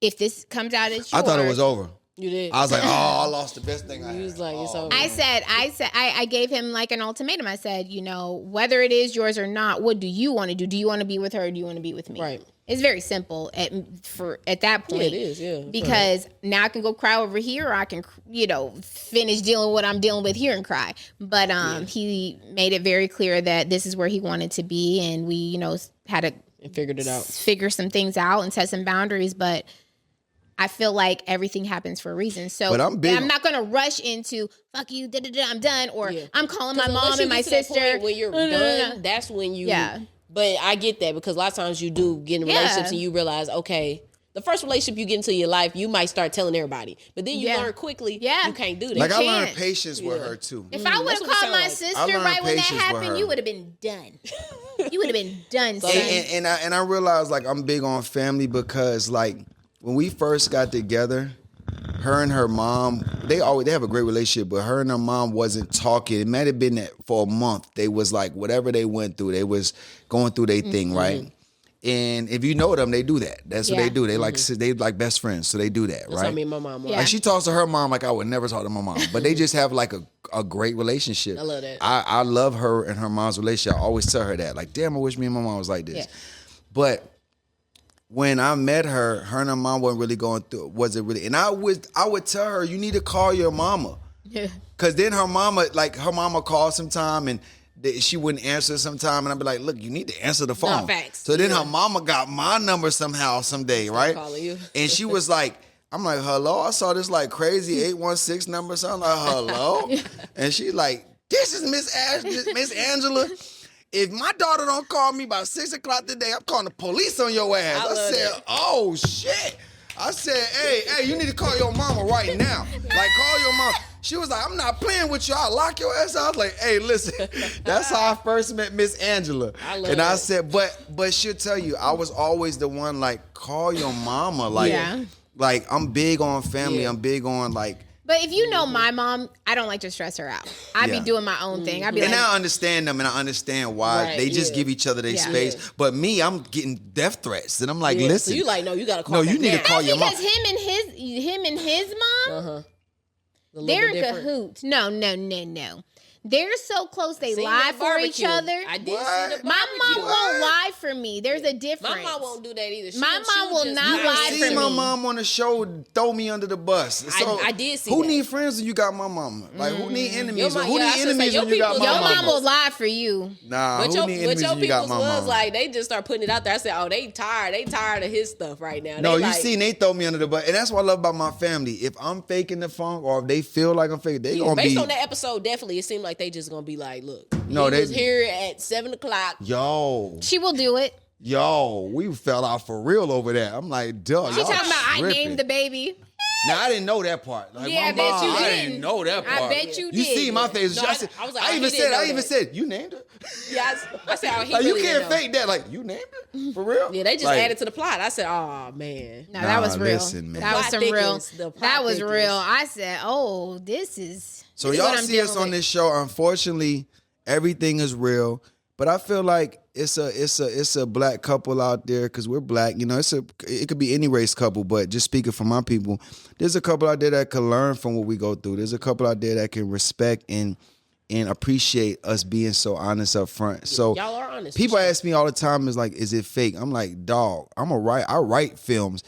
If this comes out as yours. I thought it was over. You did. I was like, I lost the best thing I had. He was like, it's over. I gave him like an ultimatum. I said, whether it is yours or not, what do you want to do? Do you want to be with her or do you want to be with me? Right. It's very simple at that point. Yeah, it is, yeah. Because now I can go cry over here, or I can, finish dealing with what I'm dealing with here and cry. But he made it very clear that this is where he wanted to be, and we, had to figured it out, figure some things out and set some boundaries. But I feel like everything happens for a reason. So I'm not going to rush into, fuck you, I'm done. Or I'm calling my mom and my sister. When you're done, that's when you... Yeah. But I get that, because a lot of times you do get in relationships and you realize, okay, the first relationship you get into your life, you might start telling everybody. But then you learn quickly, you can't do that. Like, I learned patience with her, too. If I would have called my sister right when that happened, you would have been done. You would have been done, son. And I realized, like, I'm big on family because, like, when we first got together, her and her mom, they have a great relationship, but her and her mom wasn't talking. It might have been that for a month. They was like, whatever they went through, they was going through their thing, right? And if you know them, they do that. That's what they do. They like best friends, so they do that, right? That's what I mean, my mom. Like, she talks to her mom like I would never talk to my mom, but they just have like a great relationship. I love that. I love her and her mom's relationship. I always tell her that. Like, damn, I wish me and my mom was like this. Yeah. But when I met her and her mom wasn't really. And I would tell her, you need to call your mama. Yeah. Cause then her mama called sometime and she wouldn't answer sometime, and I'd be like, look, you need to answer the phone. No, facts. So then her mama got my number somehow someday, right? Calling you. And she was like, I'm like, hello? I saw this like crazy 816 number. So I'm like, hello? And she's like, this is Miss Angela. If my daughter don't call me by 6 o'clock today, I'm calling the police on your ass. I said, oh, shit. I said, hey, you need to call your mama right now. Like, call your mom. She was like, I'm not playing with you. I'll lock your ass out. I was like, hey, listen, that's how I first met Miss Angela. I said, but she'll tell you, I was always the one, like, call your mama. Like, I'm big on family. I'm big on, like. But if you know my mom, I don't like to stress her out. I be doing my own thing. And I understand them, and I understand why they just give each other their space. Yeah. But me, I'm getting death threats, and I'm like, listen. So you like, no, you gotta call. No, you need to call your mom. Because him and his mom, they're in cahoots. No. They're so close, they lie for each other. I did see the My mom won't lie for me. There's a difference. My mom won't do that either. My mom will not lie for me. You see my mom on the show throw me under the bus. So I did see who that. need friends when you got my mama? Like, who need enemies? Who need enemies when you got my Your mama? mom will lie for you. Nah, who need enemies when you got my mama? Was like, they just start putting it out there. I said, oh, they tired. They tired of his stuff right now. No, you seen they throw me under the bus. And that's what I love about my family. If I'm faking the funk or if they feel like I'm faking, they gonna be. Based on that episode, definitely, it seemed like they just gonna be like, look, no, they was here at 7 o'clock. Yo, she will do it. Yo, we fell out for real over that. I'm like, duh. She talking about I named the baby. Now, I didn't know that part. Like, yeah, I bet you didn't. I didn't know that part. I bet you did. You see my face. No, I was like, I even said, you named her? Yeah, I said, oh, he like, really you can't fake that. Like, you named her? For real? Yeah, they just added to the plot. I said, oh, man. No, that was real. Listen, man. That was some real. That was real. I said, oh, this is. So y'all see us on this show. Unfortunately, everything is real. But I feel like it's a black couple out there because we're black. You know, it could be any race couple, but just speaking for my people, there's a couple out there that can learn from what we go through. There's a couple out there that can respect and appreciate us being so honest up front. So y'all are honest. People ask me all the time, is like, is it fake? I'm like, dog, I write films.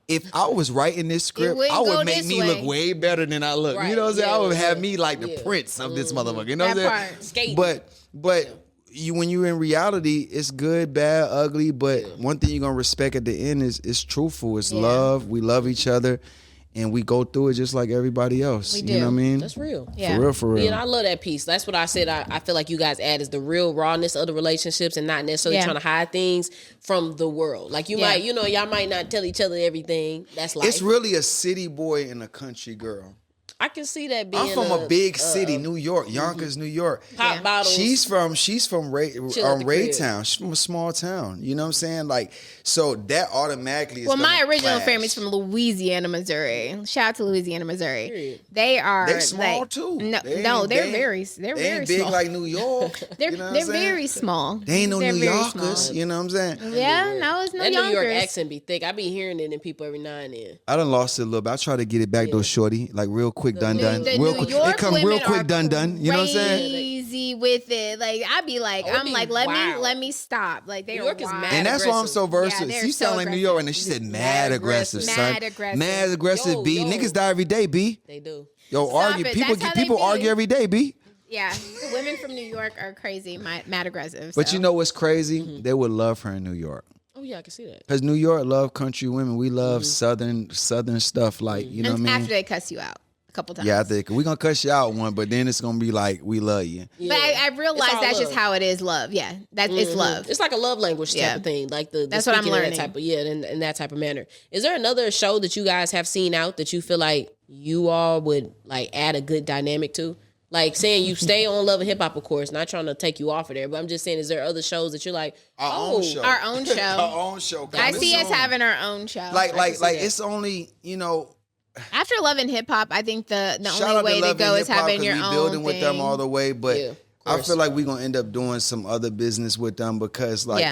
If I was writing this script, I would make me look way better than I look. Right. You know what I'm saying? I would have me like the prince of this motherfucker. You know what I'm saying? Skating. But when you're in reality, it's good, bad, ugly. But one thing you're gonna respect at the end is it's truthful. It's love. We love each other. And we go through it just like everybody else. We do. You know what I mean? That's real. Yeah. For real. Yeah, and I love that piece. That's what I said. I feel like you guys add is the real rawness of the relationships and not necessarily trying to hide things from the world. Like you might, y'all might not tell each other everything. That's life. It's really a city boy and a country girl. I can see that being. I'm from a big city, New York, Yonkers, New York. Pop bottles. She's from Raytown. crib. She's from a small town. You know what I'm saying? Like, so that automatically is Well, my gonna original clash. family's from Louisiana, Missouri. Shout out to Louisiana, Missouri. Period. They're small too. No, They they're ain't- very They very ain't big small. like New York. They're you know what they're I'm saying? very small. They ain't no They're New very Yorkers. small. You know what I'm saying? Yeah, no, it's no That New York Yonkers. accent be thick. I be hearing it in people every now and then. I done lost it a little bit. I try to get it back though, shorty. Like real quick, done. The Real New quick. York It come real women quick, are done. You know what I'm saying? Crazy with it. Like I be like, Oh, it I'm be like, wild. let me stop. Like they New are York is wild. mad And that's why I'm so versatile. they're She so sound like New York, and then she said mad aggressive, son. Mad aggressive. Mad aggressive, Yo, B. yo. Niggas die every day, B. They do. Yo, Stop argue. it. People That's how they people be. argue every day, B. Yeah, the women from New York are crazy, mad aggressive. But so. you know what's crazy? They would love her in New York. Oh yeah, I can see that. Cause New York love country women. We love southern stuff. Like you know what I mean? After they cuss you out a couple times. Yeah, I think we gonna cuss you out one, but then it's gonna be like we love you. Yeah. But I realize It's all that's just love. how it is. Love, yeah, it's love. It's like a love language type Yeah. of thing, like the That's what I'm speaking in learning. That type of, in that type of manner. Is there another show that you guys have seen out that you feel like you all would like add a good dynamic to? Like saying you stay on Love and Hip Hop, of course. Not trying to take you off of there, but I'm just saying, is there other shows that you're like, Our own show. Our own show. Our own show. I see us soon. having our own show. like that. it's only After Love and Hip Hop, I think the shout only out way to to Love go and is Hip Hop having your 'cause we own building with them thing. all the way, but Yeah, of I course. feel like we're gonna end up doing some other business with them because like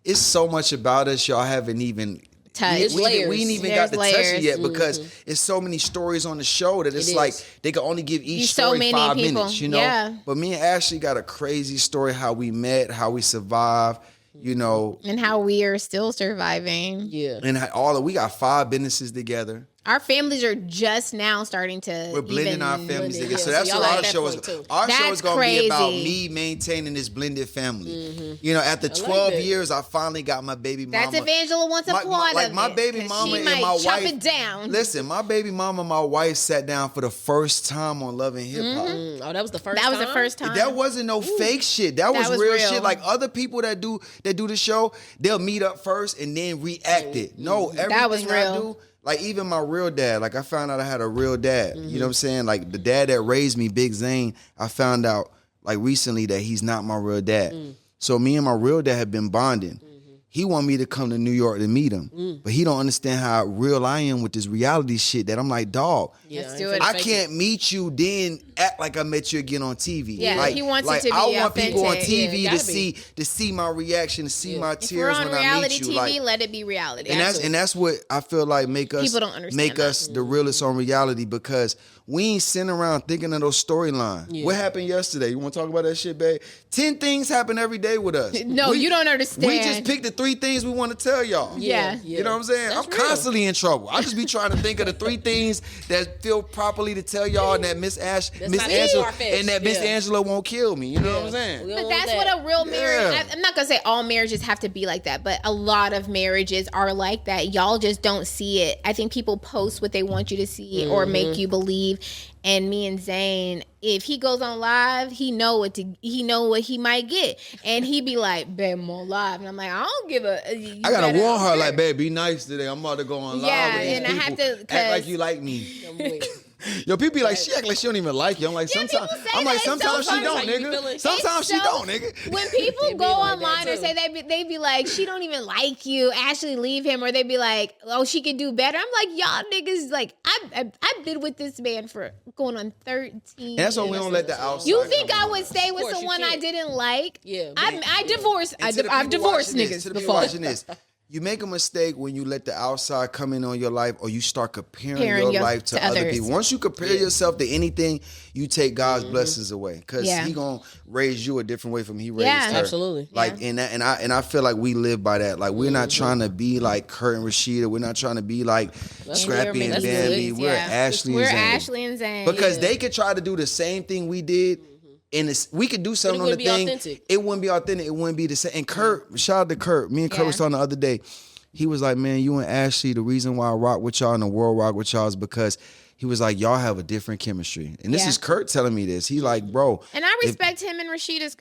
it's so much about us y'all haven't even Touch. we ain't even got There's to touch it layers. yet because it's so many stories on the show that it's It like is. they can only give each So story many 5 people. minutes, you know. Yeah. But me and Ashley got a crazy story how we met, how we survived, you know, And how we are still surviving. yeah, and we got 5 businesses together. Our families are just now starting to. We're blending even, our families blending, together. yeah. So that's So y'all what like our that show is. point, too. Our show That's is going to be about crazy. me maintaining this blended family. You know, after like 12 that. years, I finally got my baby mama. That's if Angela wants a plot like of my it, baby 'cause mama she and might my chop wife. it down. Listen, my baby mama and my wife sat down for the first time on Love and Hip Hop. Oh, that was the first. That was the time? first time. That wasn't no fake shit. That was was real real. shit. Like other people that do the show, they'll meet up first and then react it. No, everything was I real. do, like even my real dad, like I found out I had a real dad. You know what I'm saying? Like the dad that raised me, Big Zane, I found out like recently that he's not my real dad. So me and my real dad have been bonding. He want me to come to New York to meet him. But he don't understand how real I am with this reality shit that I'm like, dog, Yeah, Let's I do ain't it. finna I fake can't meet you, then act like I met you again on TV. Yeah, like, he wants it to be I want people on authentic. TV Yeah, to gotta be. see my reaction, to see my If we're tears on when I reality meet you. TV, Like, let it be reality. and that's what I feel like make us People don't understand make that. us the realest on reality because we ain't sitting around thinking of those storylines. Yeah. What happened yesterday? You want to talk about that shit, babe? 10 things happen every day with us. No, you don't understand. We just picked the 3 things we want to tell y'all. Yeah. You know what I'm saying? That's I'm real. constantly in trouble. I just be trying to think of the 3 things that feel properly to tell y'all and that Miss not too Angela far-fetched. and that Miss Yeah. Angela won't kill me. You know what I'm saying? We But don't that's want what that. a real marriage. Yeah. I'm not gonna say all marriages have to be like that, but a lot of marriages are like that. Y'all just don't see it. I think people post what they want you to see or make you believe. And me and Zane, if he goes on live, he know what he might get, and he be like, "Babe, I'm on live," and I'm like, "I don't give a." I gotta warn her, like, babe, be nice today. I'm about to go on live Yeah, with these and I have people. to, Act 'cause- like you like me. I'm waiting. Yo, people be like, she act like she don't even like you. I'm like, Yeah, sometimes. people say I'm like, that. It's so sometimes she funny. don't, How you be nigga. feeling? Sometimes she It's don't, so- nigga. When people It be go like online that, or too. say they be like, she don't even like you, Ashley, leave him, or they be like, oh, she could do better. I'm like, y'all niggas, like, I've been with this man for going on 13 And that's why we years. don't let the outside. You think come I in. would stay with course, you someone I can't. didn't like? Yeah, I divorced. And to the I've people divorced watching this, niggas to the people before. watching this, you make a mistake when you let the outside come in on your life or you start comparing Comparing your life to other others. people. Once you compare yourself to anything, you take God's blessings away because Yeah. he gonna raise you a different way from he raised Yeah. her. Absolutely. Like and I feel like we live by that. Like we're not trying to be like Kurt and Rashida. We're not trying to be like Scrappy and That's Danby. good, We're yeah. Ashley We're and Zane. Ashley and Zane. Because they could try to do the same thing we did and we could do something on the wouldn't be thing. authentic. It wouldn't be authentic. It wouldn't be the same. And Kurt, shout out to Kurt. Me and Kurt was talking the other day. He was like, man, you and Ashley, the reason why I rock with y'all and the world rock with y'all is because he was like, y'all have a different chemistry. And this is Kurt telling me this. He's like, bro. And I respect him and Rashida's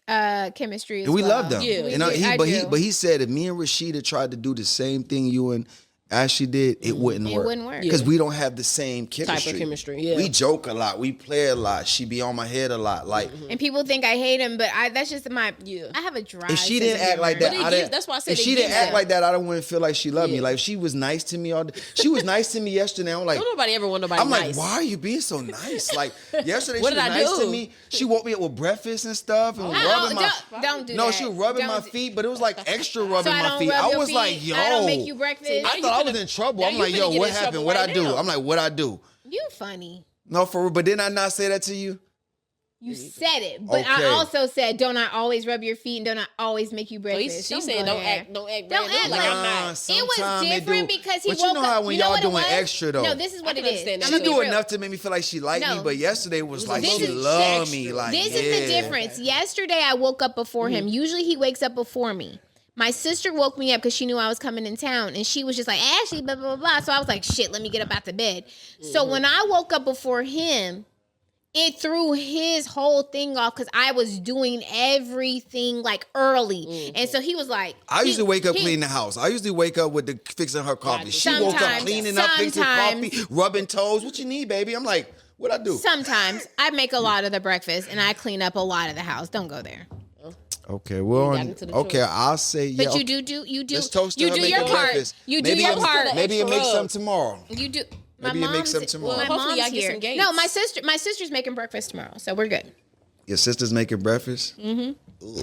chemistry as we well. love them. Yeah, but he said if me and Rashida tried to do the same thing you and Ashley did, it wouldn't work. It wouldn't work. Because we don't have the same chemistry. Type of chemistry, yeah. We joke a lot. We play a lot. She be on my head a lot. Like, and people think I hate him, but that's just my. Yeah. I have a dry. if she didn't act like that, that's why I said if she didn't act like that, I wouldn't feel like she loved me. Like, if she was nice to me all day. She was nice to me yesterday. I'm like, don't nobody ever want nobody I'm nice. like, why are you being so nice? Like, yesterday What she was did I nice do? to me. She woke me up with breakfast and stuff and rubbing my. Don't do that. No, she was rubbing my feet, but it was like extra rubbing my feet. I I was like, yo. I don't make you breakfast. I thought I was in trouble. I'm like, yo, what happened? What I do? I'm like, what I do? You funny. No, for real. But didn't I not say that to you? You said it, but I Okay. also said, don't I always rub your feet and don't I always make you breakfast? She said, don't act Don't brand act new like I'm not. It was different because he but woke you know up. how when you know y'all what it doing was? extra though. No, this is what I it can is. understand that I'm She gonna be do real. enough to make me feel like she liked me, No. but yesterday was like This she is loved extra. me. Like, This yeah. is the difference. Yesterday, I woke up before him. Usually, he wakes up before me. My sister woke me up because she knew I was coming in town, and she was just like, Ashley, blah, blah, blah, blah. So I was like, shit, let me get up out the bed. So when I woke up before him, it threw his whole thing off because I was doing everything like early. And so he was like... I usually wake up cleaning the house. I usually wake up with the fixing her coffee. She woke up Sometimes. cleaning up, fixing coffee, rubbing toes. What you need, baby? I'm like, what I do? Sometimes I make a lot of the breakfast and I clean up a lot of the house. Don't go there. Okay, well, got into the okay, truth. I'll say yeah. But okay. you do Let's toast you her, do make your her part. breakfast. You do Maybe your it- part. Maybe you Extra make rub. some tomorrow. You do. Maybe you make some tomorrow. My Hopefully y'all mom's get here. some gates. No, my sister's making breakfast tomorrow, so we're good. Your sister's making breakfast? Mm-hmm.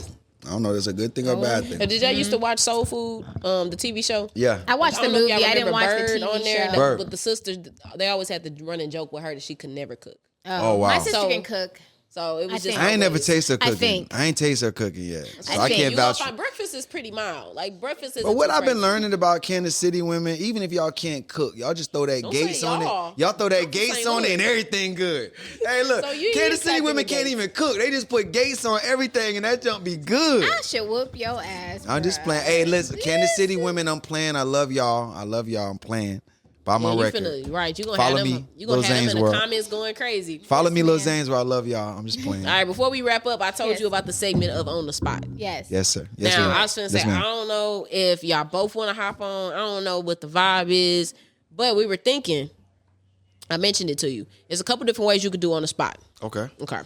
I don't know, that's a good thing or a bad thing. Did y'all used to watch Soul Food, the TV show? Yeah. I watched I the don't know if movie. y'all I didn't remember watch the Bird TV on there. show. Bird. But the sisters, they always had to run and joke with her that she could never cook. Oh, wow. My sister So- can cook. So it was just. I ain't never tasted her I cooking. think. I ain't tasted her cooking yet. So I think. can't You gonna vouch. find breakfast is pretty mild. Like breakfast is. But what I've been learning about Kansas City women, even if y'all can't cook, y'all just throw that Don't Gates say on y'all. it. Y'all throw that I'm Gates saying on it look. and everything good. Hey, look, So you Kansas use City that women to the can't Gates. even cook. They just put Gates on everything and that junk be good. I should whoop your ass. I'm just bruh. playing. Hey, listen, Kansas City women, I'm playing. I love y'all. I love y'all. I'm playing. Buy my record. Right, you gonna Follow have them. me, You gonna Lil have them Zane's in the World. comments going crazy. Follow me, Lil ma'am. Zane's where I love y'all. I'm just playing. All right, before we wrap up, I told Yes. you about the segment of On the Spot. Yes. Yes, sir. Yes, Now, ma'am. I was finna say, Yes, ma'am. I don't know if y'all both want to hop on. I don't know what the vibe is, but we were thinking, I mentioned it to you. There's a couple different ways you could do On the Spot. Okay. Okay.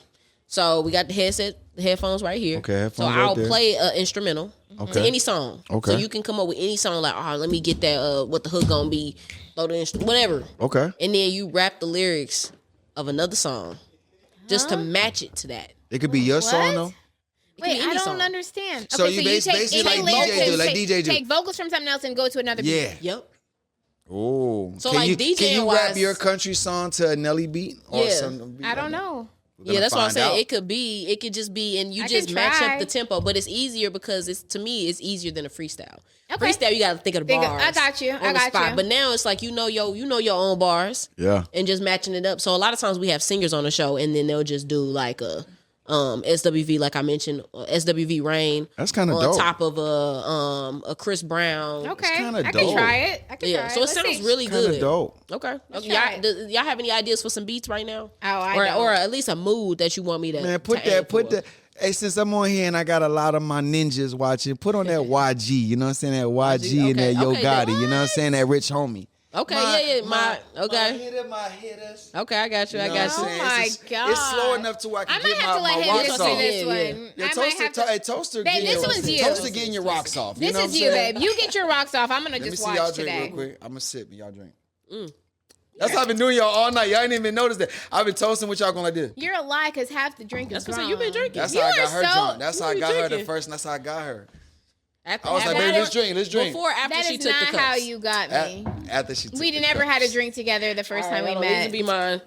So we got the headphones right here. Okay, headphones So right I'll there. play an instrumental to Okay. any song. Okay. So you can come up with any song like, oh, let me get that, what the hook gonna be, throw the whatever. Okay. And then you rap the lyrics of another song just to match it to that. It could be your song What? though. It can Wait, be I any don't song. understand. So Okay, you take basically any like lyrics DJ do, and like DJ do. Take vocals from something else and go to another beat. Yeah. Yep. Oh. So, can like, you, DJing can you rap wise- your country song to a Nelly beat or Yeah. some beat I like don't that? know. We're Yeah, gonna that's what I'm find saying. out. It could just be, and you I just can match try. up the tempo, but it's easier because to me, it's easier than a freestyle. Okay. Freestyle, you got to think of the bars. I got you. on I the got spot. you. But now it's like you know your own bars Yeah. and just matching it up. So a lot of times we have singers on the show, and then they'll just do like a SWV, like I mentioned, SWV Rain. That's kinda on dope. top of a Chris Brown. Okay. kinda I can dope. try it. I can Yeah, try it. so it Let's sounds see. really Kind of good. dope. Okay. Let's Y'all, try it. y'all have any ideas for some beats right now? Oh, I or, don't. or at least a mood that you want me to Man, put to aim for. that. Hey, since I'm on here and I got a lot of my ninjas watching, put on that YG. You know what I'm saying? That YG and okay, that Yo okay, Gotti. You know what I'm saying? That rich homie. Okay, okay. My hitters. Okay, I got you. I You know got what you. I'm saying? my It's God. slow enough to where I I can might get have to my let him rocks listen off. to this Yeah, one. yeah. Yeah, I might toaster, have to. hey, toaster, Babe, getting, this one's you. toaster getting your rocks off. This you know is what I'm you, saying? babe. You get your rocks off. I'm gonna Let me just see y'all watch drink today. real quick. I'm gonna sip and y'all drink. That's how I've been doing y'all all night. Y'all ain't even noticed that. I've been toasting with y'all going like this. You're a lie because half the drink is That's what wrong. you've been drinking. That's You how I are got her so- drunk. That's how I you got her the drinking. first, and that's how I got her. After, I was like, after- baby, let's drink. Let's drink. Before, after That she is took not the cups. how you got me. After she took We the never had a cups. drink together the first All right, time we hold on, These met. will be mine.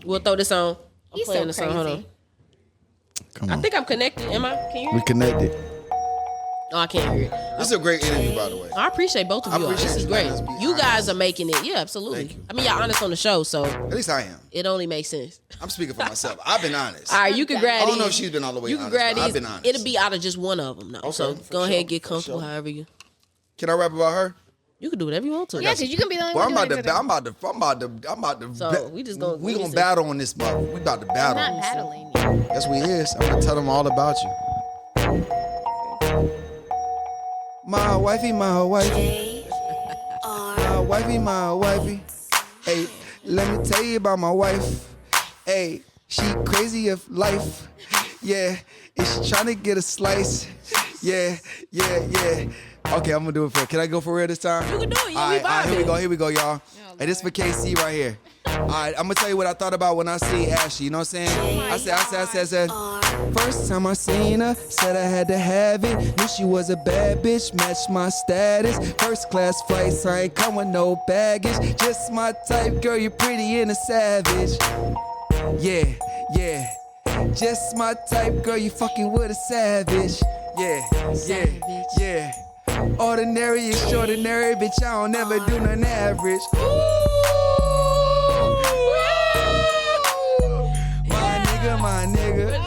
We'll throw this on. I'm He's playing so this on. Hold on. crazy. Come I on. think I'm connected. Am I? Can you hear We me? connected. Oh, I can't hear it. This is a great interview, by the way. I appreciate both of you. appreciate This is you great. letting us be You guys honest. are making it. Yeah, absolutely. Thank you. I mean, y'all honest on the show, so At least I am. it only makes sense. I'm speaking for myself. I've been honest. All right, you can grab I these. don't know if she's been all the way You honest. can grab but I've these. been honest. It'll be out of just one of them, though. Okay, So for go ahead, sure, get for comfortable, sure. however you. Can I rap about her? You can do whatever you want to. Yeah, because you can be the only Well, one I'm doing about it. to. So, we just gonna- we let me gonna see. battle on this mother. We about to I'm battle. not battling you. Yes, we is. I'm gonna tell them all about you. My wifey, my wifey. My wifey, my wifey. Hey, let me tell you about my wife. Hey, she crazy of life. Yeah, and she trying to get a slice. Yeah. Okay, I'm gonna do it for. Can I go for real this time? You can do it. Yeah, All we right, here we vibing. go. Here we go, y'all. Hey, this for KC right here. All right, I'm gonna tell you what I thought about when I see Ashley. You know what I'm saying? I said. First time I seen her, said I had to have it. Knew she was a bad bitch, matched my status. First class flights, I ain't come with no baggage. Just my type, girl, you're pretty and a savage. Yeah. Just my type, girl, you fucking with a savage. Yeah. Ordinary, extraordinary, bitch, I don't never do nothing average. My nigga.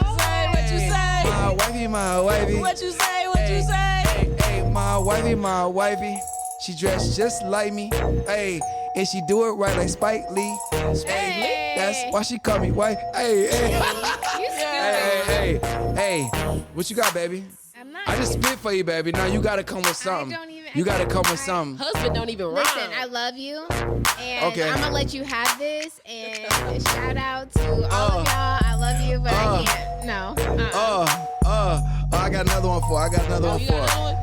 What you say? My wifey. What you say? Hey, my wifey. She dressed just like me. Hey, and she do it right like Spike Lee. Hey. That's why she call me wife. Hey. You stupid. Hey. What you got, baby? I'm not. I just spit for you, baby. Now you gotta come with something. don't even- You gotta come with something. Husband don't even rhyme. Listen, I love you, and Okay. I'm gonna let you have this. And shout out to all of y'all. I love you, but I can't. No. I got another one for. you got another one?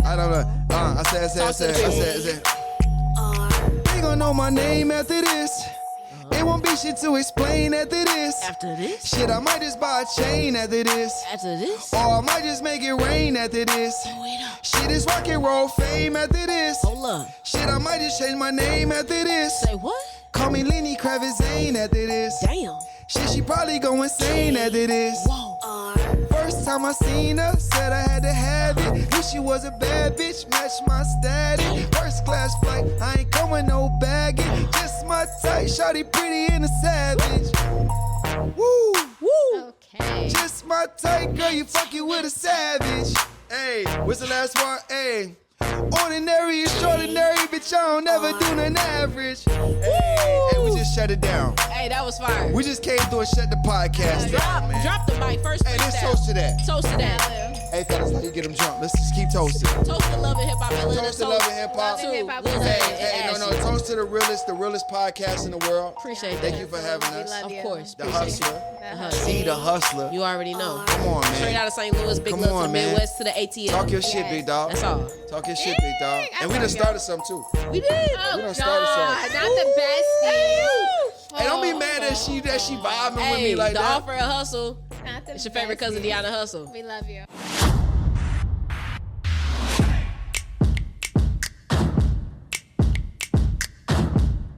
I don't know. I said. They gon' know my name after this. It won't be shit to explain after this. After this? Shit, I might just buy a chain after this. After this? Or I might just make it rain after this. Wait up. Shit is rock and roll fame after this. Hold up. Shit, I might just change my name after this. Say what? Call me Lenny Kravitz Zane after this. Damn. Shit, she probably go insane after this. Whoa. First time I seen her, said I had to have it. Knew she was a bad bitch, matched my status. First class flight, I ain't come with no baggage. Just my type, shawty pretty and a savage. Woo. Okay. Just my type, girl, you fucking with a savage. Hey, what's the last one? Hey. Ordinary, extraordinary, bitch, I don't never do nothing average. Hey, we just shut it down. Hey, that was fire. We just came through and shut the podcast down, man. Drop the mic first. Hey, let's freestyle. toast to that. Toast to that. Hey, fellas, how you get them drunk? Let's just keep toasting. Toast to love and hip hop. Toast to love and hip hop. Love and hip hop. Lil Zane Hey, and no, Ashley. toast to the realest podcast in the world. Appreciate that. Thank you for having We us. love Of you. course. The Appreciate hustler. it. See the hustler. You already know. Come on, Straight man. out of St. Louis, big Come love to on, the man. Midwest to the ATL. Talk your shit, Yes. big dog. That's all. Talk your shit, big dog. I And we done love started some too. We did. Oh, We done God. started Not something. the bestie. Hey, don't be mad that she vibing with Hey, me like the that. offer of hustle. Not the It's your favorite cousin, bestie. Deona Hustle. We love you.